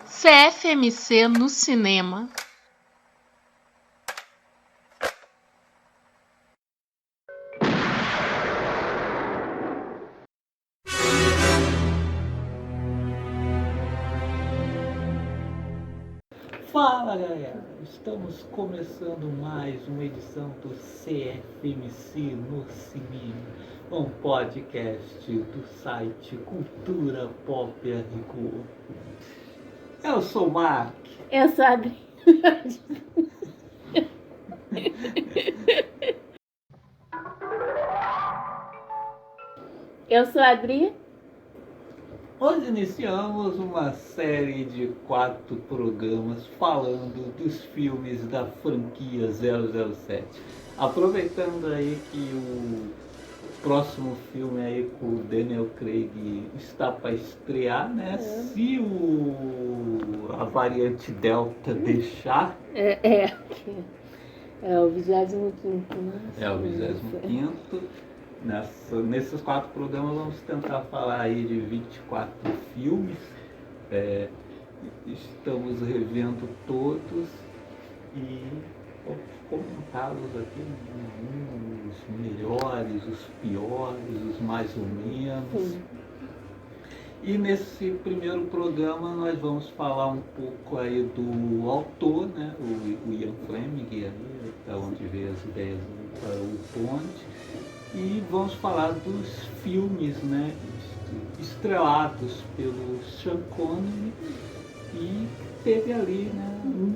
CFMC no cinema. Fala galera, estamos começando mais uma edição do CFMC no Cinema, um podcast do site Cultura Pop RQ. Eu sou o Mark. Eu sou a Adri. Eu sou a Adri. Hoje iniciamos uma série de 4 programas falando dos filmes da franquia 007. Aproveitando aí que o próximo filme aí com o Daniel Craig está para estrear, né? Se a variante Delta deixar. É o 25º, né? É o 25º. Nesses 4 programas vamos tentar falar aí de 24 filmes. Estamos revendo todos e vamos comentá-los aqui, os melhores, os piores, os mais ou menos. Sim. E nesse primeiro programa nós vamos falar um pouco aí do autor, né? O Ian Fleming, aí, da onde veio as ideias para o Bond. E vamos falar dos filmes, né, estrelados pelo Sean Connery, e teve ali, né, um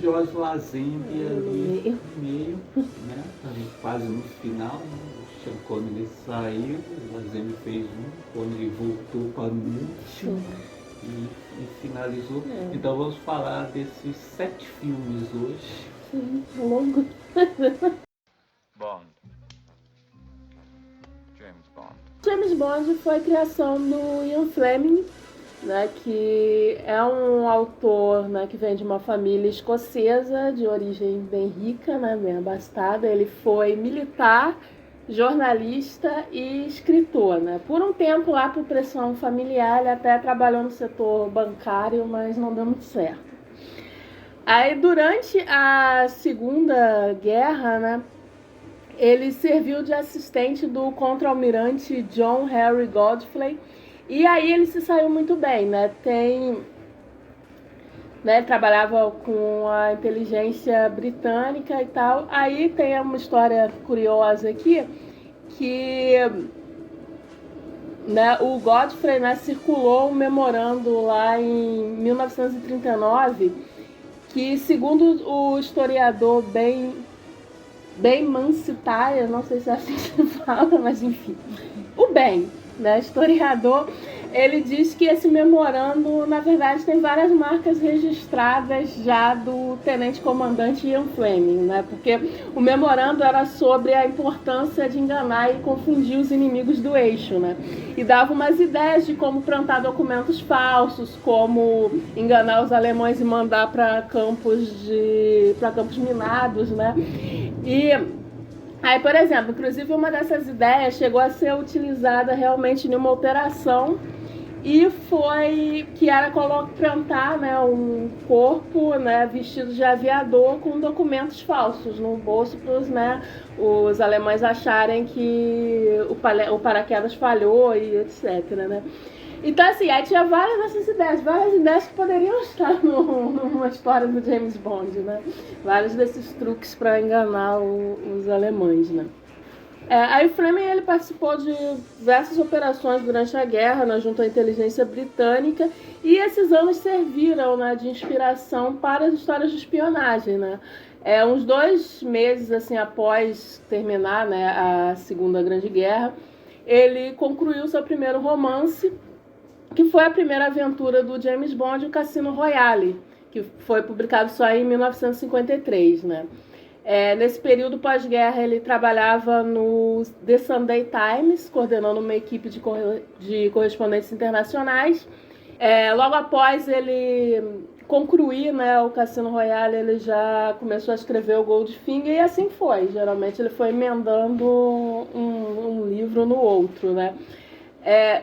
Jorge Lazenby ali no meio, né, ali quase no final, né, o Sean Connery saiu, o Lazenby fez um, o Connery voltou para o último e finalizou. Então vamos falar desses 7 filmes hoje. Sim, longo. Bond. James Bond foi a criação do Ian Fleming, né, que é um autor, né, que vem de uma família escocesa de origem bem rica, né, bem abastada. Ele foi militar, jornalista e escritor, né? Por um tempo lá por pressão familiar, ele até trabalhou no setor bancário, mas não deu muito certo. Aí durante a Segunda Guerra, né, ele serviu de assistente do contra-almirante John Harry Godfrey, e aí ele se saiu muito bem, né? Ele trabalhava com a inteligência britânica e tal. Aí tem uma história curiosa aqui, que, né, o Godfrey, né, circulou um memorando lá em 1939, que segundo o historiador Ben Mancitar, não sei se é assim que se fala, mas enfim, o Ben, né, historiador, ele diz que esse memorando, na verdade, tem várias marcas registradas já do tenente-comandante Ian Fleming, né, porque o memorando era sobre a importância de enganar e confundir os inimigos do eixo, né, e dava umas ideias de como plantar documentos falsos, como enganar os alemães e mandar para campos minados, né. E aí, por exemplo, inclusive uma dessas ideias chegou a ser utilizada realmente em uma operação, e foi que era plantar, né, um corpo, né, vestido de aviador com documentos falsos no bolso para os alemães acharem que o paraquedas falhou e etc, né. Então, assim, aí tinha várias ideias que poderiam estar numa história do James Bond, né? Vários desses truques para enganar os alemães, né? Aí o Fleming, ele participou de diversas operações durante a guerra, né, junto à inteligência britânica, e esses anos serviram, né, de inspiração para as histórias de espionagem, né? Uns 2 meses assim, após terminar, né, a Segunda Grande Guerra, ele concluiu seu primeiro romance, que foi a primeira aventura do James Bond, o Cassino Royale, que foi publicado só em 1953, né? Nesse período pós-guerra, ele trabalhava no The Sunday Times, coordenando uma equipe de correspondentes internacionais. Logo após ele concluir, né, o Cassino Royale, ele já começou a escrever o Goldfinger, e assim foi. Geralmente ele foi emendando um livro no outro, né?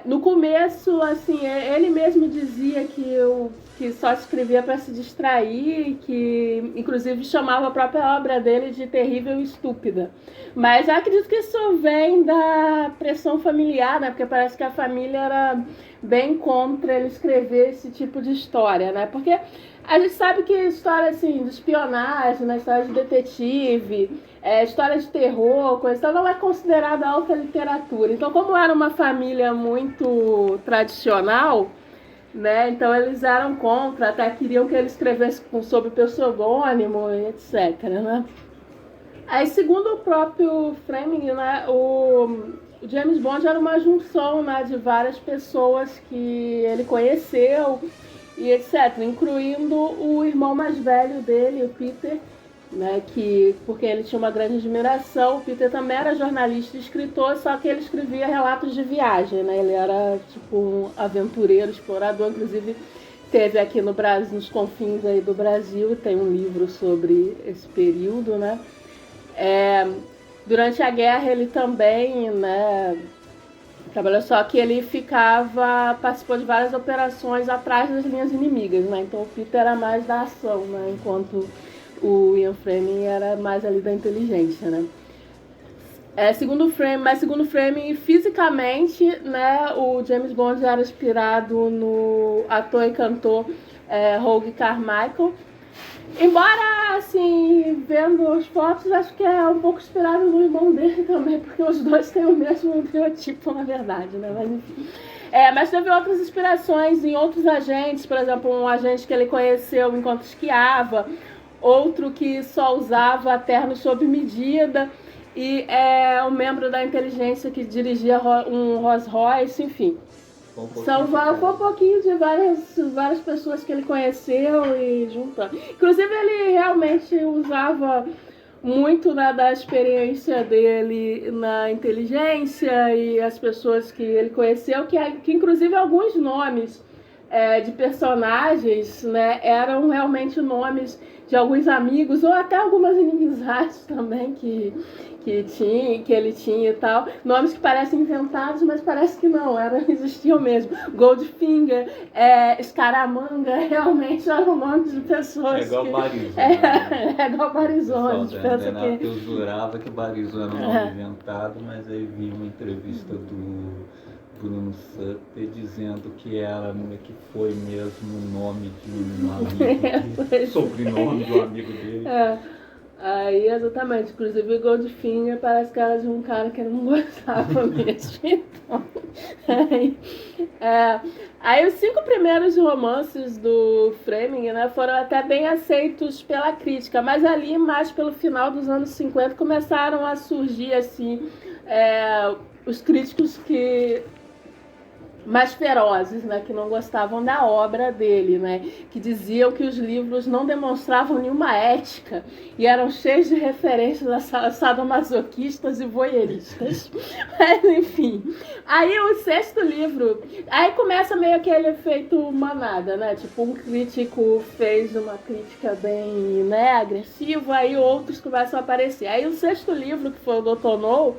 No começo, assim, ele mesmo dizia que só escrevia para se distrair, que inclusive chamava a própria obra dele de terrível e estúpida. Mas eu acredito que isso vem da pressão familiar, né? Porque parece que a família era bem contra ele escrever esse tipo de história, né? Porque a gente sabe que história assim, de espionagem, né? História de detetive, história de terror, coisa e tal, não é considerada alta literatura. Então, como era uma família muito tradicional, né? Então eles eram contra, até queriam que ele escrevesse sob pseudônimo, etc, né? Aí, segundo o próprio Fleming, né, o James Bond era uma junção, né, de várias pessoas que ele conheceu e etc, incluindo o irmão mais velho dele, o Peter, né, porque ele tinha uma grande admiração. O Peter também era jornalista e escritor, só que ele escrevia relatos de viagem, né? Ele era tipo um aventureiro, explorador. Inclusive teve aqui no Brasil, nos confins aí do Brasil, tem um livro sobre esse período, né? Durante a guerra ele também, né, trabalhou, só que ele participou de várias operações atrás das linhas inimigas, né? Então o Peter era mais da ação, né? Enquanto o Ian Fleming era mais ali da inteligência, né? Segundo o Fleming, fisicamente, né, o James Bond era inspirado no ator e cantor Rogue Carmichael. Embora, assim, vendo as fotos, acho que é um pouco inspirado no irmão dele também, porque os dois têm o mesmo biotipo, na verdade, né? Mas enfim. Mas teve outras inspirações em outros agentes, por exemplo, um agente que ele conheceu enquanto esquiava, outro que só usava terno sob medida, e um membro da inteligência que dirigia um Rolls Royce, enfim. Foi um pouquinho de várias pessoas que ele conheceu e juntando. Inclusive, ele realmente usava muito da experiência dele na inteligência e as pessoas que ele conheceu, que inclusive alguns nomes de personagens, né, eram realmente nomes de alguns amigos, ou até algumas inimizades também que ele tinha e tal. Nomes que parecem inventados, mas parece que não, existiam mesmo. Goldfinger, Scaramanga, realmente eram nomes de pessoas. Igual Barizon. É igual Barizon. A gente pensa que eu jurava que Barizon era um nome inventado, mas aí vi uma entrevista do Bruno Sutter dizendo que foi mesmo o nome de um amigo, sobrenome de um amigo dele. Aí, exatamente. Inclusive, o Goldfinger parece que era de um cara que ele não gostava mesmo. Então, aí os 5 primeiros romances do Fleming, né, foram até bem aceitos pela crítica, mas ali, mais pelo final dos anos 50, começaram a surgir, assim, os críticos mais ferozes, né, que não gostavam da obra dele, né, que diziam que os livros não demonstravam nenhuma ética e eram cheios de referências a sadomasoquistas e voyeuristas. Mas, enfim. Aí o 6º livro, aí começa meio aquele efeito manada, né, tipo um crítico fez uma crítica bem, né, agressiva, aí outros começam a aparecer. Aí o 6º livro, que foi o Dr. No,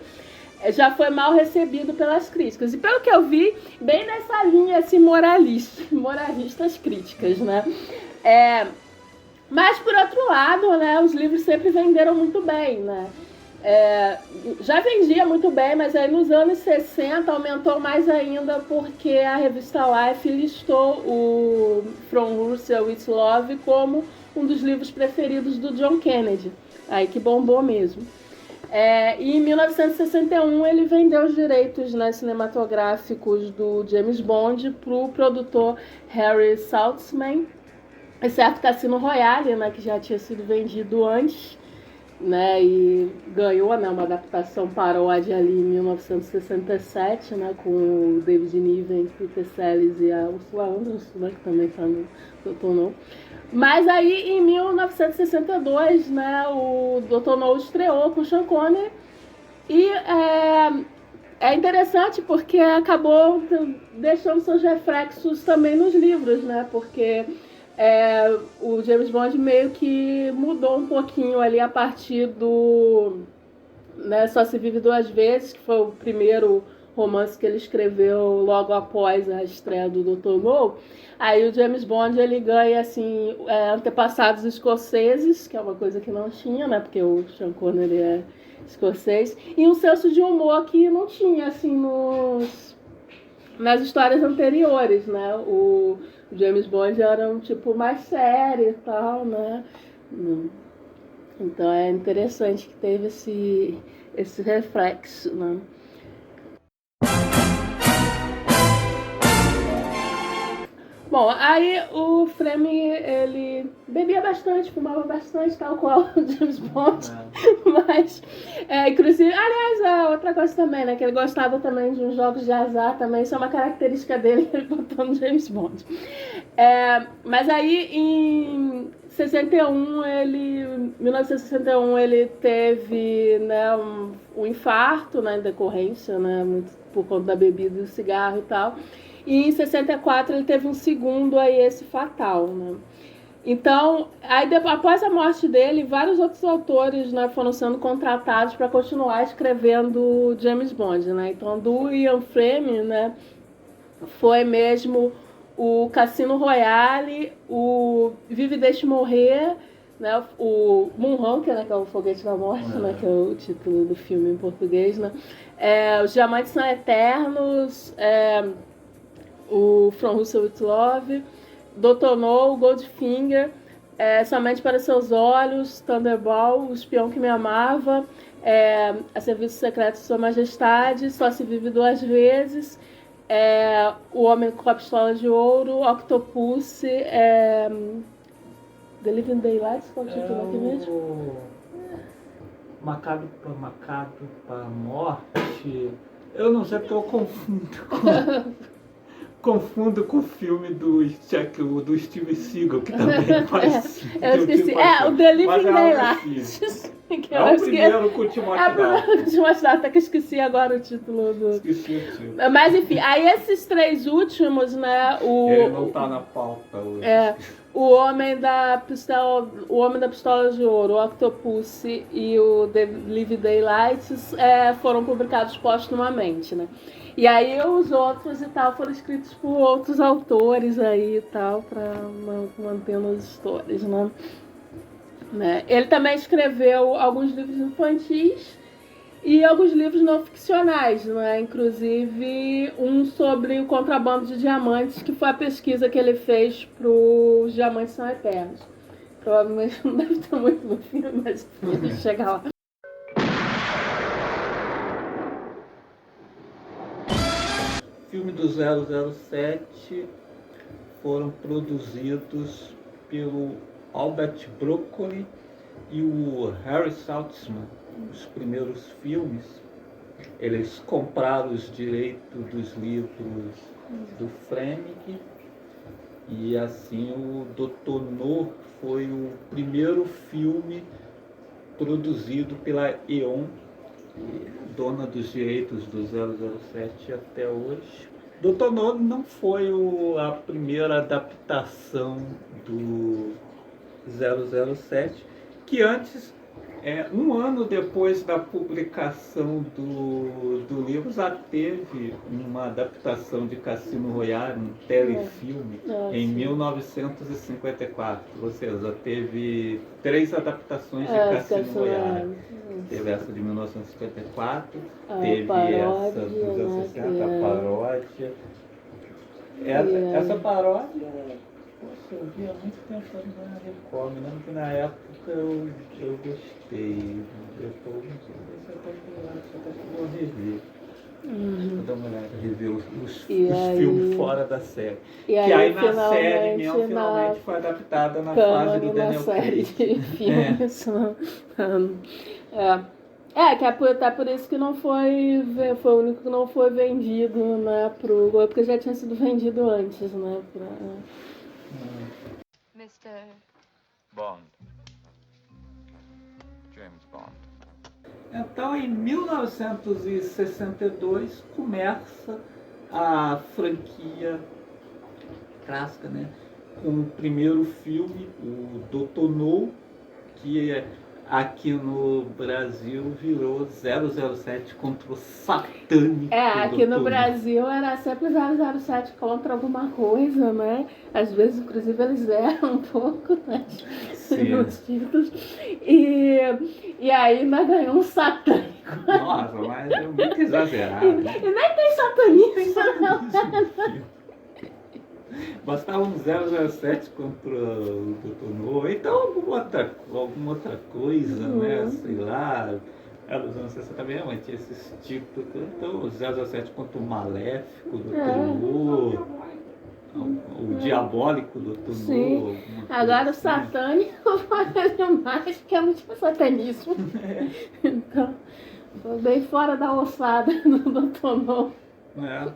já foi mal recebido pelas críticas. E pelo que eu vi, bem nessa linha assim, moralistas críticas, né? Mas, por outro lado, né, os livros sempre venderam muito bem, né? Já vendia muito bem, mas aí nos anos 60 aumentou mais ainda porque a revista Life listou o From Russia with Love como um dos livros preferidos do John Kennedy. Aí que bombou mesmo. E em 1961 ele vendeu os direitos, né, cinematográficos do James Bond para o produtor Harry Saltzman, exceto Cassino Royale, né, que já tinha sido vendido antes, né, e ganhou, né, uma adaptação paródia ali em 1967, né, com o David Niven, Peter Sellers e a Ursula Andress, né, que também está no Dr. No. Mas aí em 1962, né, o Dr. No estreou com Sean Connery e é interessante porque acabou deixando seus reflexos também nos livros, né, porque o James Bond meio que mudou um pouquinho ali a partir do, né, Só Se Vive Duas Vezes, que foi o primeiro romance que ele escreveu logo após a estreia do Dr. No. Aí o James Bond ele ganha assim, antepassados escoceses, que é uma coisa que não tinha, né, porque o Sean Connery é escocês, e um senso de humor que não tinha assim nas histórias anteriores, né? O James Bond era um tipo mais sério e tal, né? Então é interessante que teve esse reflexo, né? Bom, aí o Fleming, ele bebia bastante, fumava bastante, tal qual o James Bond. Mas, inclusive, aliás, outra coisa também, né? Que ele gostava também de uns jogos de azar também, isso é uma característica dele, ele botou no James Bond. Mas aí, em 1961, ele teve, né, um infarto, né, em decorrência, né, muito por conta da bebida e do cigarro e tal. E em 64 ele teve um segundo aí, esse fatal, né? Então, aí, após a morte dele, vários outros autores, né, foram sendo contratados para continuar escrevendo James Bond, né? Então, do Ian Fleming, né, foi mesmo o Cassino Royale, o Vive e Deixe Morrer, né, o Moonraker, né, que é o Foguete da Morte, né, que é o título do filme em português, né? Os Diamantes São Eternos, o From Russia with Love, Dr. No, Goldfinger, Somente para Seus Olhos, Thunderball, O Espião que Me Amava, A Serviço Secreto de Sua Majestade, Só Se Vive Duas Vezes, O Homem com a Pistola de Ouro, Octopus, The Living Daylights, qual é o título aqui mesmo? Marcado para Morte. Eu não sei porque eu confundo com o filme do Steven Seagal, que também faz. Eu esqueci. O The Living Daylights. É o primeiro com o Timóteo Dalton. Até que eu esqueci agora o título do. Esqueci o título. Mas enfim, aí esses três últimos, né? Ele não tá na pauta hoje. O Homem da Pistola de Ouro, o Octopus e o The Living Daylights foram publicados postumamente, né? E aí os outros e tal foram escritos por outros autores aí e tal, para mantendo as histórias, né? Ele também escreveu alguns livros infantis e alguns livros não ficcionais, né? Inclusive um sobre o contrabando de diamantes, que foi a pesquisa que ele fez para os Diamantes São Eternos. Provavelmente não deve ter muito no filme, mas ele chega lá. Filme do 007 foram produzidos pelo Albert Broccoli e o Harry Saltzman. Os primeiros filmes, eles compraram os direitos dos livros do Fleming e assim o Dr. No foi o primeiro filme produzido pela Eon, dona dos direitos do 007 até hoje. Dr. No não foi a primeira adaptação do 007, que antes, um ano depois da publicação do livro, já teve uma adaptação de Cassino Royale, um telefilme, em 1954. Ou seja, teve 3 adaptações de Cassino Royale. Teve essa de 1954, teve essa dos anos 60, a paródia. Essa paródia, poxa, eu vi há muito tempo, eu não recordo. Me lembro que na época eu gostei. Depois, não sei se eu até vou rever. Vou dar uma olhada, rever os aí- filmes fora da série. E Que aí na finalmente, série mesmo, finalmente foi adaptada na fase cânone do na Daniel série Craig. de filmes. Que até por isso que não foi o único que não foi vendido, né, porque já tinha sido vendido antes, né, Mr. Bond. James Bond. Então, em 1962, começa a franquia clássica, né? Com o primeiro filme, o Dr. No, que aqui no Brasil virou 007 contra o satânico aqui no Dr. Brasil era sempre 007 contra alguma coisa, né? Às vezes, inclusive, eles erram um pouco, né? Sim. Nos títulos. E aí ainda ganhou um satânico. Nossa, mas é muito exagerado. E nem tem satanismo, não. Bastava um 007 contra o Dr. No, então alguma outra coisa, né? Sei lá. Nos anos 60 também tinha esses tipos. Então, o 007 contra o maléfico Dr. No, o diabólico Dr. No. Agora o satânico foi mais porque não tinha satanismo. Então, foi bem fora da ossada do Dr. No. É.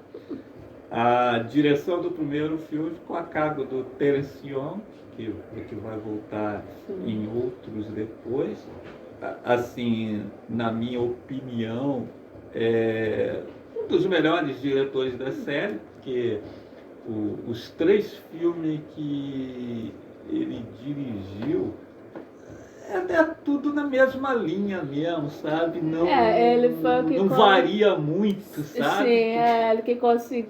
A direção do primeiro filme ficou a cargo do Terence Young, que vai voltar em outros depois. Assim, na minha opinião, é um dos melhores diretores da série, porque os 3 filmes que ele dirigiu é tudo na mesma linha mesmo, sabe? Não, ele foi o que não varia muito, sabe? Sim,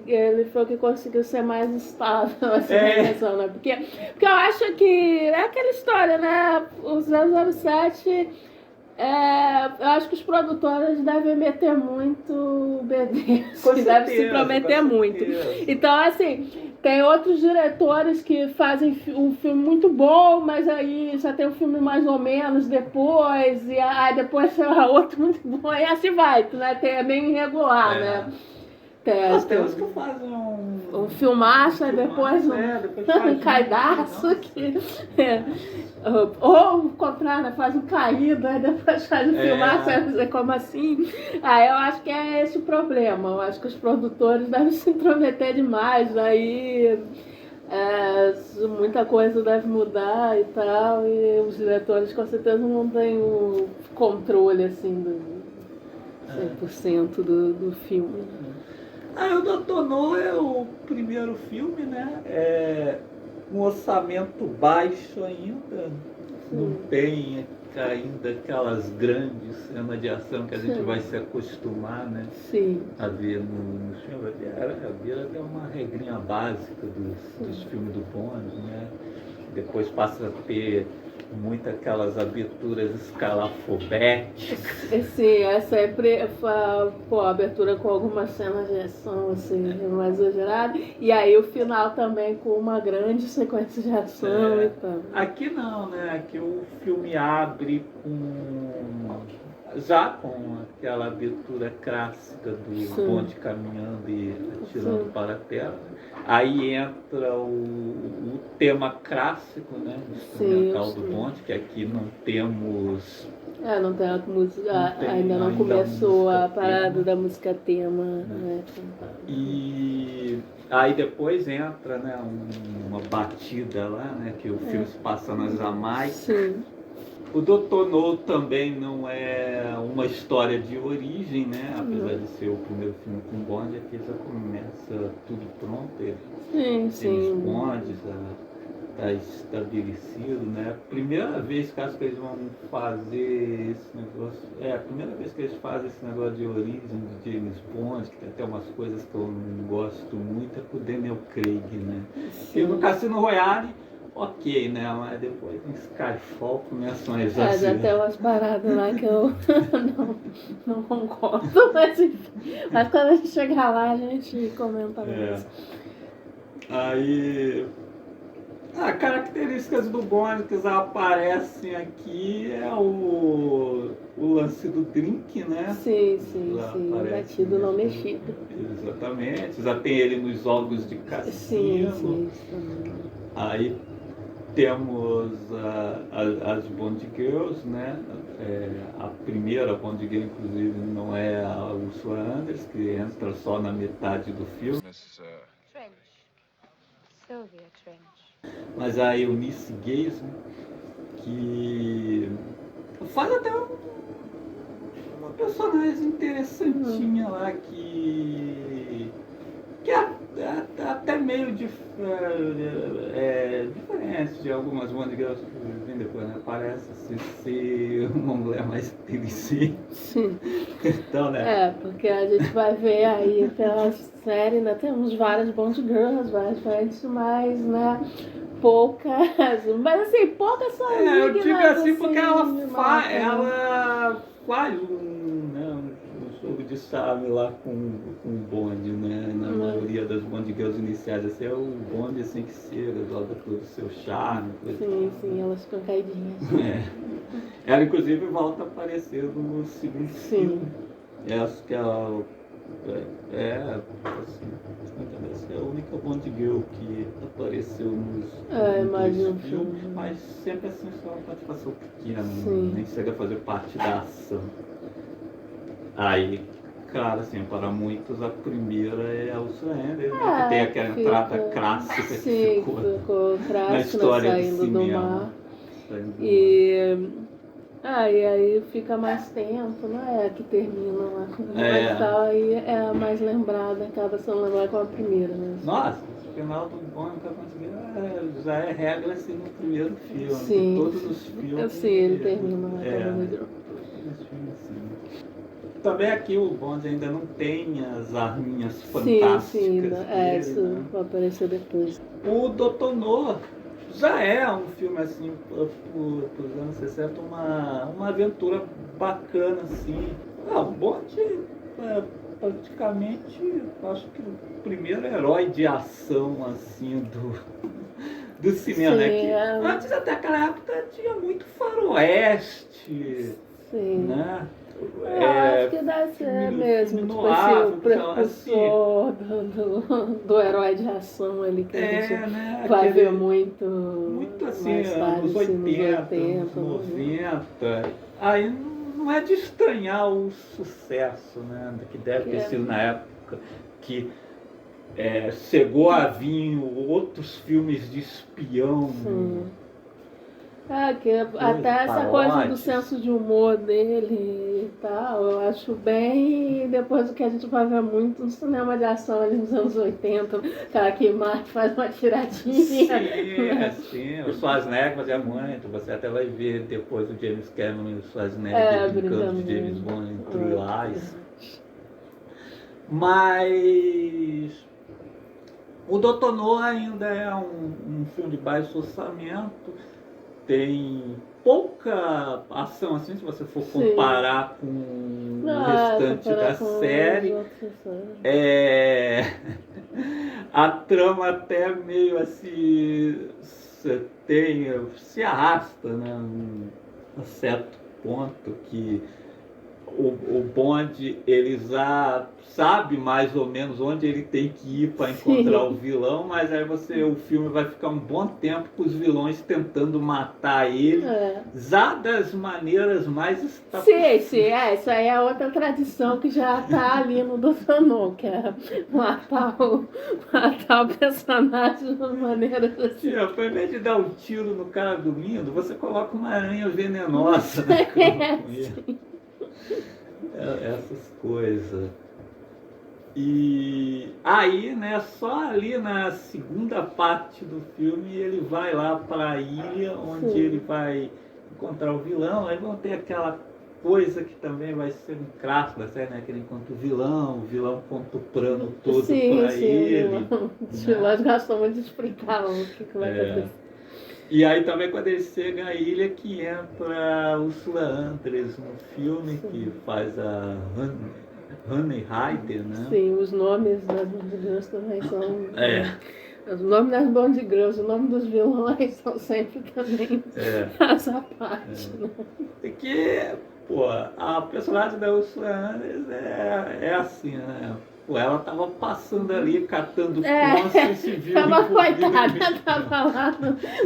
ele foi o que conseguiu ser mais estável, assim, né? Porque eu acho que é aquela história, né? O 007, eu acho que os produtores devem meter muito BD, devem se prometer muito. Então, assim, tem outros diretores que fazem um filme muito bom, mas aí já tem um filme mais ou menos depois, e aí depois outro muito bom, e assim vai, né? É meio irregular, né? Tem uns que fazem um filmaço, aí depois um caidaço, ou o contrário, faz um caído, aí depois faz um filmaço, aí você como assim? Aí eu acho que é esse o problema. Eu acho que os produtores devem se intrometer demais, aí muita coisa deve mudar e tal, e os diretores com certeza não têm o controle assim do 100% do filme. O Dr. No é o primeiro filme, né? É um orçamento baixo ainda. Não tem ainda aquelas grandes cenas de ação que a gente vai se acostumar, né? Sim. A ver no filme. Havia até uma regrinha básica dos filmes do Bond, né? Depois passa a ter muito aquelas aberturas escalafobéticas. Sim, essa é a abertura com algumas cenas de ação assim, mais exagerada. E aí o final também com uma grande sequência de ação e tal. Aqui não, né? Aqui o filme abre com aquela abertura clássica do bonde caminhando e atirando para a terra. Aí entra o tema clássico, né? Instrumental do bonde, que aqui não temos. Não tem a música, ainda não começou a parada da música tema, né? E aí depois entra, né, uma batida lá, né? Que o filme se passa na Jamaica. Sim. O Dr. No também não é uma história de origem, né? Apesar de ser o primeiro filme com Bond, aqui já começa tudo pronto. James Bond está estabelecido, né? Primeira vez que acho que eles vão fazer esse negócio. A primeira vez que eles fazem esse negócio de origem de James Bond, que tem até umas coisas que eu não gosto muito, é com o Daniel Craig, né? E no Cassino Royale, ok, né? Mas depois em Skyfall começam a exagerar. Já tem umas paradas lá que eu não concordo, mas enfim. Mas quando a gente chegar lá, a gente comenta mais. As características do Bond que já aparecem aqui é o lance do drink, né? Sim, Já aparece batido não nesse- mexido. Exatamente. Já tem ele nos jogos de Sim, cassino. isso também. Aí temos as Bond Girls, né? A primeira Bond Girl, inclusive, não é a Ursula Andress, que entra só na metade do filme, Miss, Trench. Sylvia Trench. mas a Eunice Gason, que faz até uma personagem interessantinha lá, que é até meio diferente de algumas Bond Girls que vem depois, né? Parece ser uma mulher mais inteligente. Sim. Então, né? Porque a gente vai ver aí pela série, né? Temos várias Bond Girls, várias frentes, mas, né? Poucas. Mas assim, poucas são Eu digo dignas, assim porque ela marca, né? faz um jogo de chave lá com o Bond, né? Na maioria das Bond Girls iniciais, assim, é o Bond assim que chega, joga todo o seu charme. Coisa Sim, elas ficam caidinhas. Ela, inclusive, volta a aparecer no segundo filme. Acho que ela assim, é a única Bond Girl que apareceu nos imagino dois filmes, mas sempre assim, só uma participação pequena, Sim. nem chega a fazer parte da ação. Aí, claro, assim, para muitos a primeira é a Ursula Andress, né, que tem aquela entrada clássica que Sim, ficou clássica, na história do saindo do cinema. mar. Saindo do mar. E aí fica mais tempo, não é? Que termina lá com o É. e tal, aí é a mais lembrada, acaba sendo lembrada com a primeira, né? Nossa, o final do Bond nunca conseguiu. Já é regra assim no primeiro filme. Sim. Todos os filmes. Sim, ele termina lá com a primeira. Todos os filmes, sim. Também aqui o Bond ainda não tem as arminhas Sim, fantásticas. dele, isso né? vai aparecer depois. O Dr. No já é um filme assim, pros anos 60, uma aventura bacana, assim. O Bond é praticamente, acho que o primeiro herói de ação, assim, do cinema, né? Sim, Que antes, até aquela época, tinha muito faroeste, Sim. né? Acho que deve ser mesmo, filme tipo noir, assim, o precursor do herói de ação ali que a gente né? vai Aquele- ver muito assim, mais tarde, nos assim, nos 80, 80, nos 90. Aí não é de estranhar o sucesso, né? Que deve ter sido na época que chegou a vir outros filmes de espião. Sim. Que até essa coisa do paródias. senso de humor dele e tal, eu acho bem depois do que a gente vai ver muito no cinema de ação ali nos anos 80, cara que mata, faz uma tiradinha. Sim. O Schwarzenegger fazia muito. Você até vai ver depois o James Cameron e o Schwarzenegger brincando de James Bond em True Lies. Mas o Dr. No ainda é um filme de baixo orçamento. Tem pouca ação, assim, se você for comparar com o restante da série. A trama até meio assim se arrasta, né? A certo ponto que o Bond, ele já sabe mais ou menos onde ele tem que ir para encontrar o vilão, mas aí o filme vai ficar um bom tempo com os vilões tentando matar ele, já das maneiras mais Sim, isso aí é outra tradição que já tá ali no Dr. No, que é matar o personagem de maneiras assim. Ao invés de dar um tiro no cara dormindo, você coloca uma aranha venenosa na cama com ele. Essas coisas. E aí, né, só ali na segunda parte do filme ele vai lá para a ilha onde ele vai encontrar o vilão. Aí vão ter aquela coisa que também vai ser um clássico da série, né, que ele encontra o vilão conta o plano todo para ele. Os vilões gostam muito de explicar o que vai acontecer. E aí também quando ele chega à ilha que entra a Ursula Andress no filme, que faz a Honey Rider, né? Sim, os nomes das mulheres também são Os nomes das Bond Girls, o nome dos vilões são sempre também essa parte, né? Porque, pô, a personagem da Ursula Andress é assim, né? Pô, ela tava passando ali, catando pontos e se viu Tava envolvida coitada, tava lá,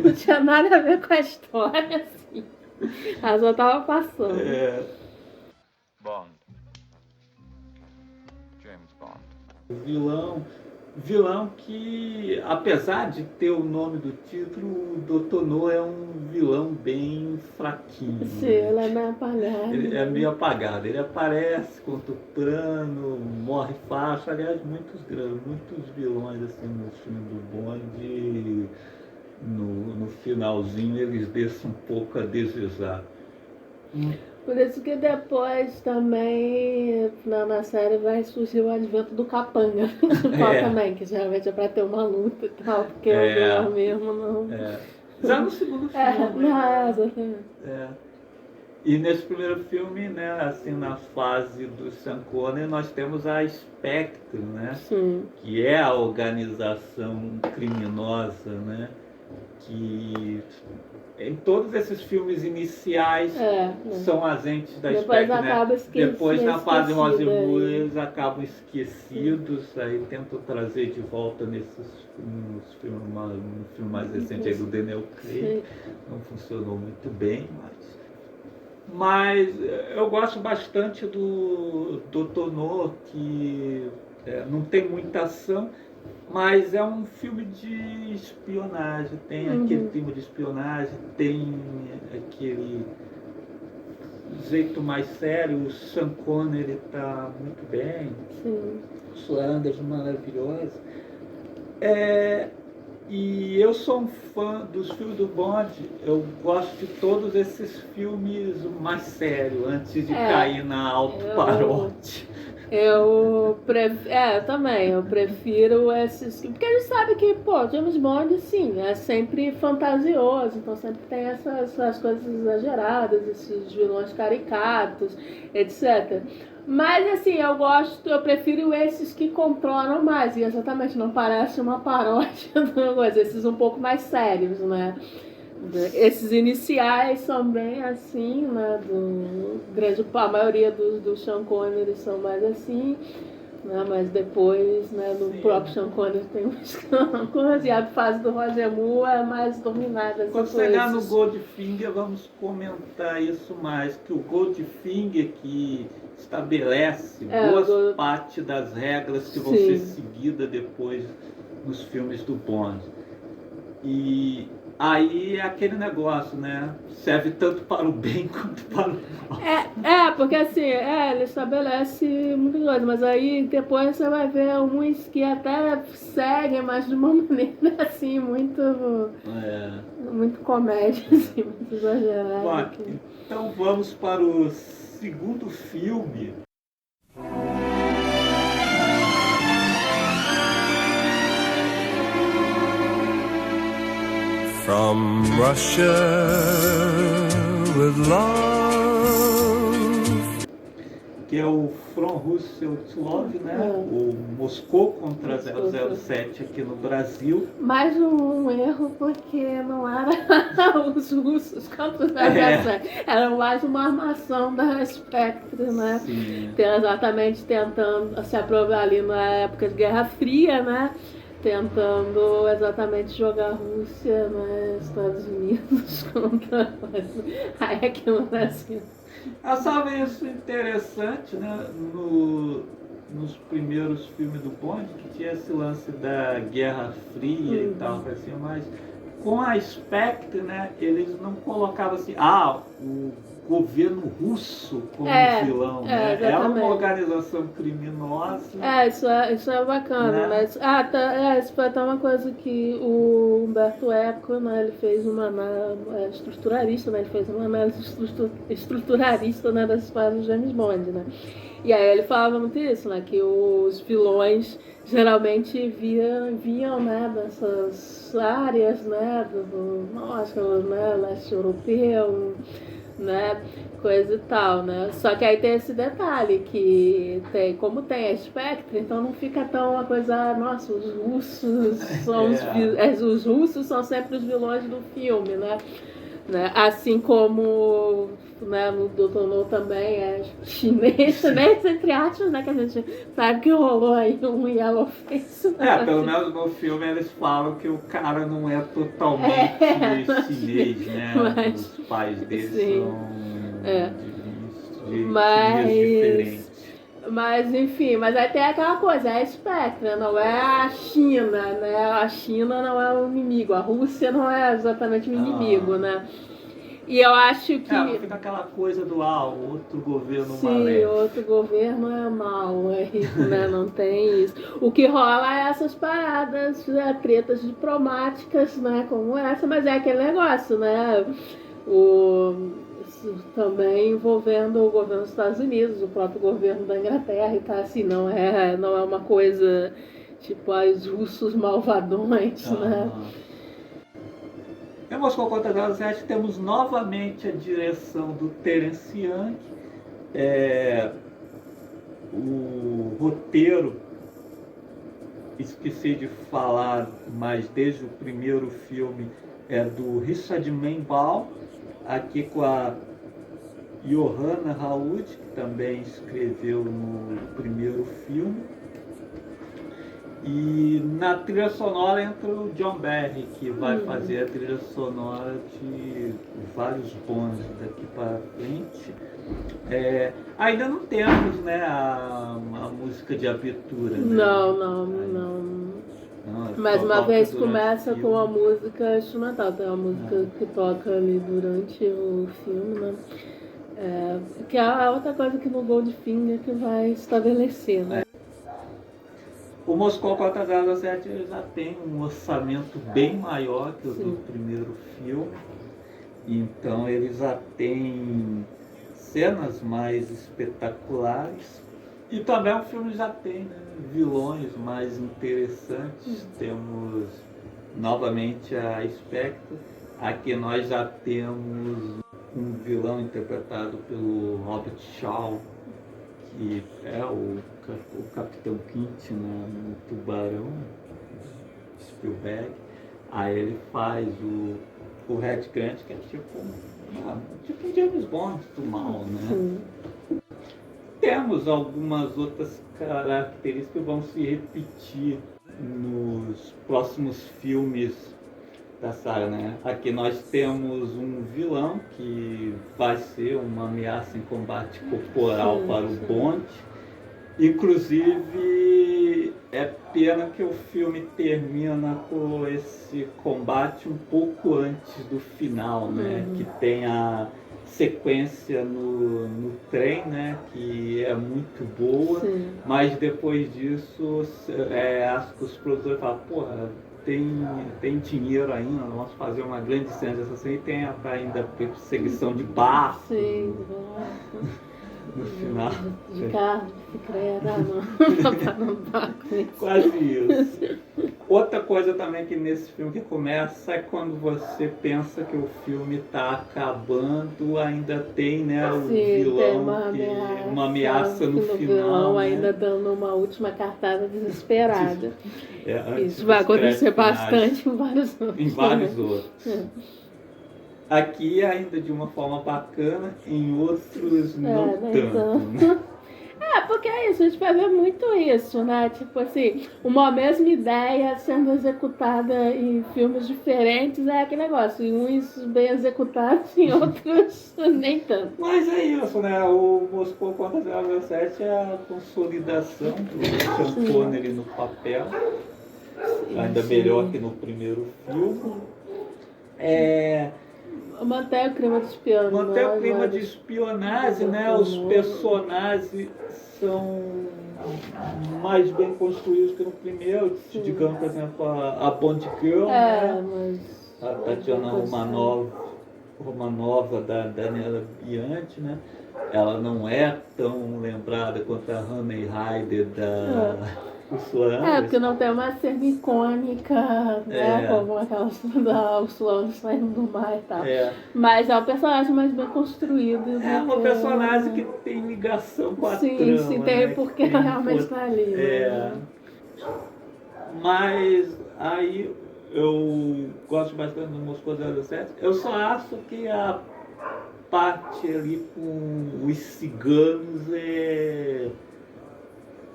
não tinha nada a ver com a história, assim. Ela só tava passando. Bond. James Bond. Vilão que, apesar de ter o nome do título, o Dr. No é um vilão bem fraquinho. Sim, né? ele é meio apagado. Ele é meio apagado. Ele aparece, conta o plano, morre fácil. Aliás, muitos vilões assim, no filme do Bond, no finalzinho, eles deixam um pouco a desejar. Por isso que depois também na série vai surgir o advento do capanga principal também, que geralmente é pra ter uma luta e tal, porque o vilão mesmo não. Já no segundo filme. Exatamente. E nesse primeiro filme, né, assim, na fase do Sean Connery, nós temos a Spectre, né? Sim. Que é a organização criminosa, né? Que em todos esses filmes iniciais são agentes da Depois Spectre, acaba né? Depois na fase Rosemont aí. eles acabam esquecidos, aí tentam trazer de volta no filme mais recente aí do Daniel Craig. Não funcionou muito bem, mas eu gosto bastante do Dr. No, que não tem muita ação, mas é um filme de espionagem, tem aquele clima de espionagem, tem aquele jeito mais sério, o Sean Connery está muito bem, o Sulanders maravilhosa. E eu sou um fã dos filmes do Bond, eu gosto de todos esses filmes mais sérios, antes de cair na autoparódia. Eu prefiro esses. Porque a gente sabe que, James Bond, sim, é sempre fantasioso, então sempre tem essas coisas exageradas, esses vilões caricatos, etc. Mas, assim, eu prefiro esses que controlam mais, e exatamente não parece uma paródia da coisa, esses um pouco mais sérios, né? Esses iniciais são bem assim, né? A maioria dos Sean Connery são mais assim, né? Mas depois, né, no próprio Sean Connery tem umas coisas, e a fase do Roger Moore é mais dominada. Quando chegar no Goldfinger, vamos comentar isso mais, que o Goldfinger que estabelece boas parte das regras que vão ser seguidas depois nos filmes do Bond. E aí é aquele negócio, né? Serve tanto para o bem quanto para o mal. Porque assim, ele estabelece muitas coisas, mas aí depois você vai ver uns que até seguem, mas de uma maneira assim, muito comédia, assim, muito exagerada. Então vamos para o segundo filme. From Russia with love. Que é o From Russia with Love, né? O Moscou contra 007 aqui no Brasil. Mais um erro, porque não era os russos contra os 007. Era mais uma armação da Spectre, né? Sim. Exatamente tentando se aprovar ali na época de Guerra Fria, né? Tentando exatamente jogar a Rússia, né, Estados Unidos contra aí aqui no Brasil. Eu só vejo isso interessante, né, nos primeiros filmes do Bond, que tinha esse lance da Guerra Fria e tal, assim, mas com a Spectre, né, eles não colocavam assim, o governo russo como vilão, né? É uma organização criminosa. Isso é bacana, né? Mas isso foi até uma coisa que o Humberto Eco, né, ele fez uma estruturalista, né? Ele fez uma análise estruturalista, né, das histórias do James Bond, né? E aí ele falava muito isso, né? Que os vilões geralmente viam, né, dessas áreas, né, do leste europeu, né? Coisa e tal, né? Só que aí tem esse detalhe que tem, como tem a Spectre, então não fica tão uma coisa, nossa, os russos são os russos são sempre os vilões do filme, né? Assim como, né, no Dr. No também é chinês, entre aspas, né? Que a gente sabe que rolou aí um yellow face. Né? Pelo menos no filme eles falam que o cara não é totalmente chinês, né? Mas, os pais dele sim, são de diferentes. Mas enfim, mas aí tem aquela coisa, é a Spectre, não é a China, né? A China não é o inimigo, a Rússia não é exatamente o inimigo, né? E eu acho que... não fica aquela coisa do outro governo sim, maléfico. outro governo é mau, né? Não tem isso. O que rola é essas paradas, tretas diplomáticas, né? Como essa, mas é aquele negócio, né? Também envolvendo o governo dos Estados Unidos, o próprio governo da Inglaterra e tá assim, não é uma coisa tipo os russos malvadões, né? Em Moscou contra 07 temos novamente a direção do Terence Young, o roteiro, esqueci de falar, mas desde o primeiro filme é do Richard Menbaum, aqui com a Johanna Raoud, que também escreveu no primeiro filme. E na trilha sonora entra o John Barry, que vai fazer a trilha sonora de vários Bonds daqui para frente. Ainda não temos, né, a música de abertura. Né? Não. Mais uma vez começa com a música instrumental, tem uma música que toca ali durante o filme, né? Que é a outra coisa que no Goldfinger que vai estabelecer, né? O Moscou contra 07 já tem um orçamento bem maior que o do primeiro filme, então ele já tem cenas mais espetaculares e também o filme já tem, né, vilões mais interessantes. Temos novamente a Spectre, aqui nós já temos um vilão interpretado pelo Robert Shaw, que é o Capitão Quint, né, no Tubarão, Spielberg. Aí ele faz o Red Grant, que é tipo um James Bond do mal, né? Temos algumas outras características que vão se repetir nos próximos filmes da saga, né? Aqui nós temos um vilão que vai ser uma ameaça em combate corporal para o Bond. Inclusive, é pena que o filme termina com esse combate um pouco antes do final, né? Que tem a sequência no trem, né? Que é muito boa, mas depois disso, acho que os produtores falam, porra, tem dinheiro ainda, vamos fazer uma grande cena dessa cena, e tem ainda perseguição de barco. Sim, no final. De carro, de bicicleta, não. Quase isso. Outra coisa também que nesse filme que começa é quando você pensa que o filme está acabando, ainda tem, né, o vilão, tem uma ameaça no final. Vilão, né? ainda dando uma última cartada desesperada. Antes isso vai acontecer finais, bastante em vários outros. Em vários outros. Aqui ainda de uma forma bacana, em outros não tanto. Né? Porque é isso, a gente vai ver muito isso, né? Tipo assim, uma mesma ideia sendo executada em filmes diferentes, é aquele negócio, em uns bem executados, em outros nem tanto. Mas é isso, né? O Moscou contra 07 é a consolidação do Sean Connery no papel, ainda melhor que no primeiro filme. Mantém o clima de espionagem. Mantém o clima de espionagem, né? Os personagens são mais bem construídos que no primeiro. Digamos, por exemplo, a Bond Girl, né? Mas a Tatiana Romanova da Daniela Bianchi, né? Ela não é tão lembrada quanto a Honey Rider Ursula É, Andress. porque não tem uma cena icônica, né? É. Como aquela da Ursula saindo do mar e tal. É. Mas é um personagem mais bem construído. do É uma que- personagem que tem ligação com a Sim, trama, sim, tem né? porque Que tem realmente tá ali. É. Né? Mas aí eu gosto bastante do Moscou 07. Eu só acho que a parte ali com os ciganos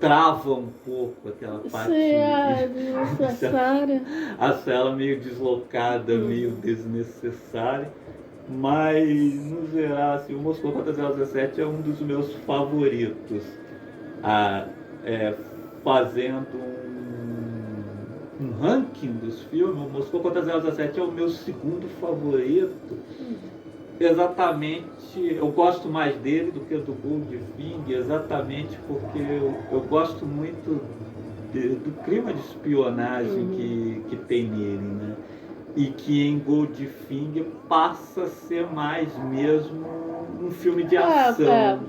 trava um pouco aquela parte. Sim, é desnecessário. Acho ela meio deslocada, meio desnecessária. Mas, no geral, assim, o Moscou contra 017 é um dos meus favoritos. Fazendo um ranking dos filmes, o Moscou contra 017 é o meu segundo favorito. Exatamente, eu gosto mais dele do que do Goldfinger, exatamente porque eu gosto muito do clima de espionagem que tem nele, né? E que em Goldfinger passa a ser mais mesmo um filme de ação.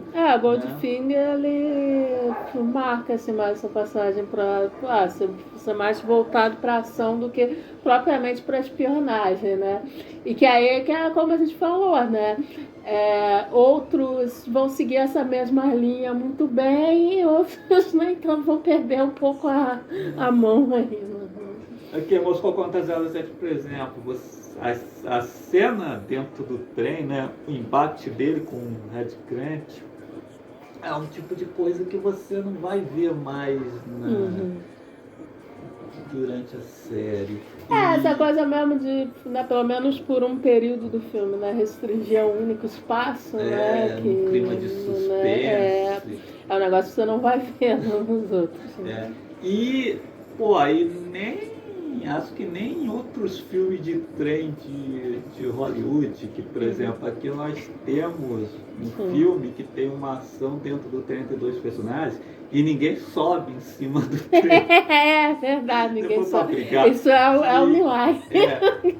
Goldfinger, ele marca assim, mais essa passagem para ser mais voltado para ação do que propriamente para espionagem, né? E que aí que é como a gente falou, né? Outros vão seguir essa mesma linha muito bem e outros nem tanto vão perder um pouco a mão aí. Né? Aqui em Moscou contra 07, por exemplo, a cena dentro do trem, né, o embate dele com o Red Grant, é um tipo de coisa que você não vai ver mais durante a série. Essa coisa mesmo de, né, pelo menos por um período do filme, né, restringir a um único espaço, né, que, um clima de suspense. Né, é um negócio que você não vai ver nos outros. Né? E, pô, aí acho que nem em outros filmes de trem de Hollywood, que, por exemplo, aqui nós temos um filme que tem uma ação dentro do trem entre dois personagens e ninguém sobe em cima do trem. É verdade, ninguém sobe. Brigar. Isso é um milagre.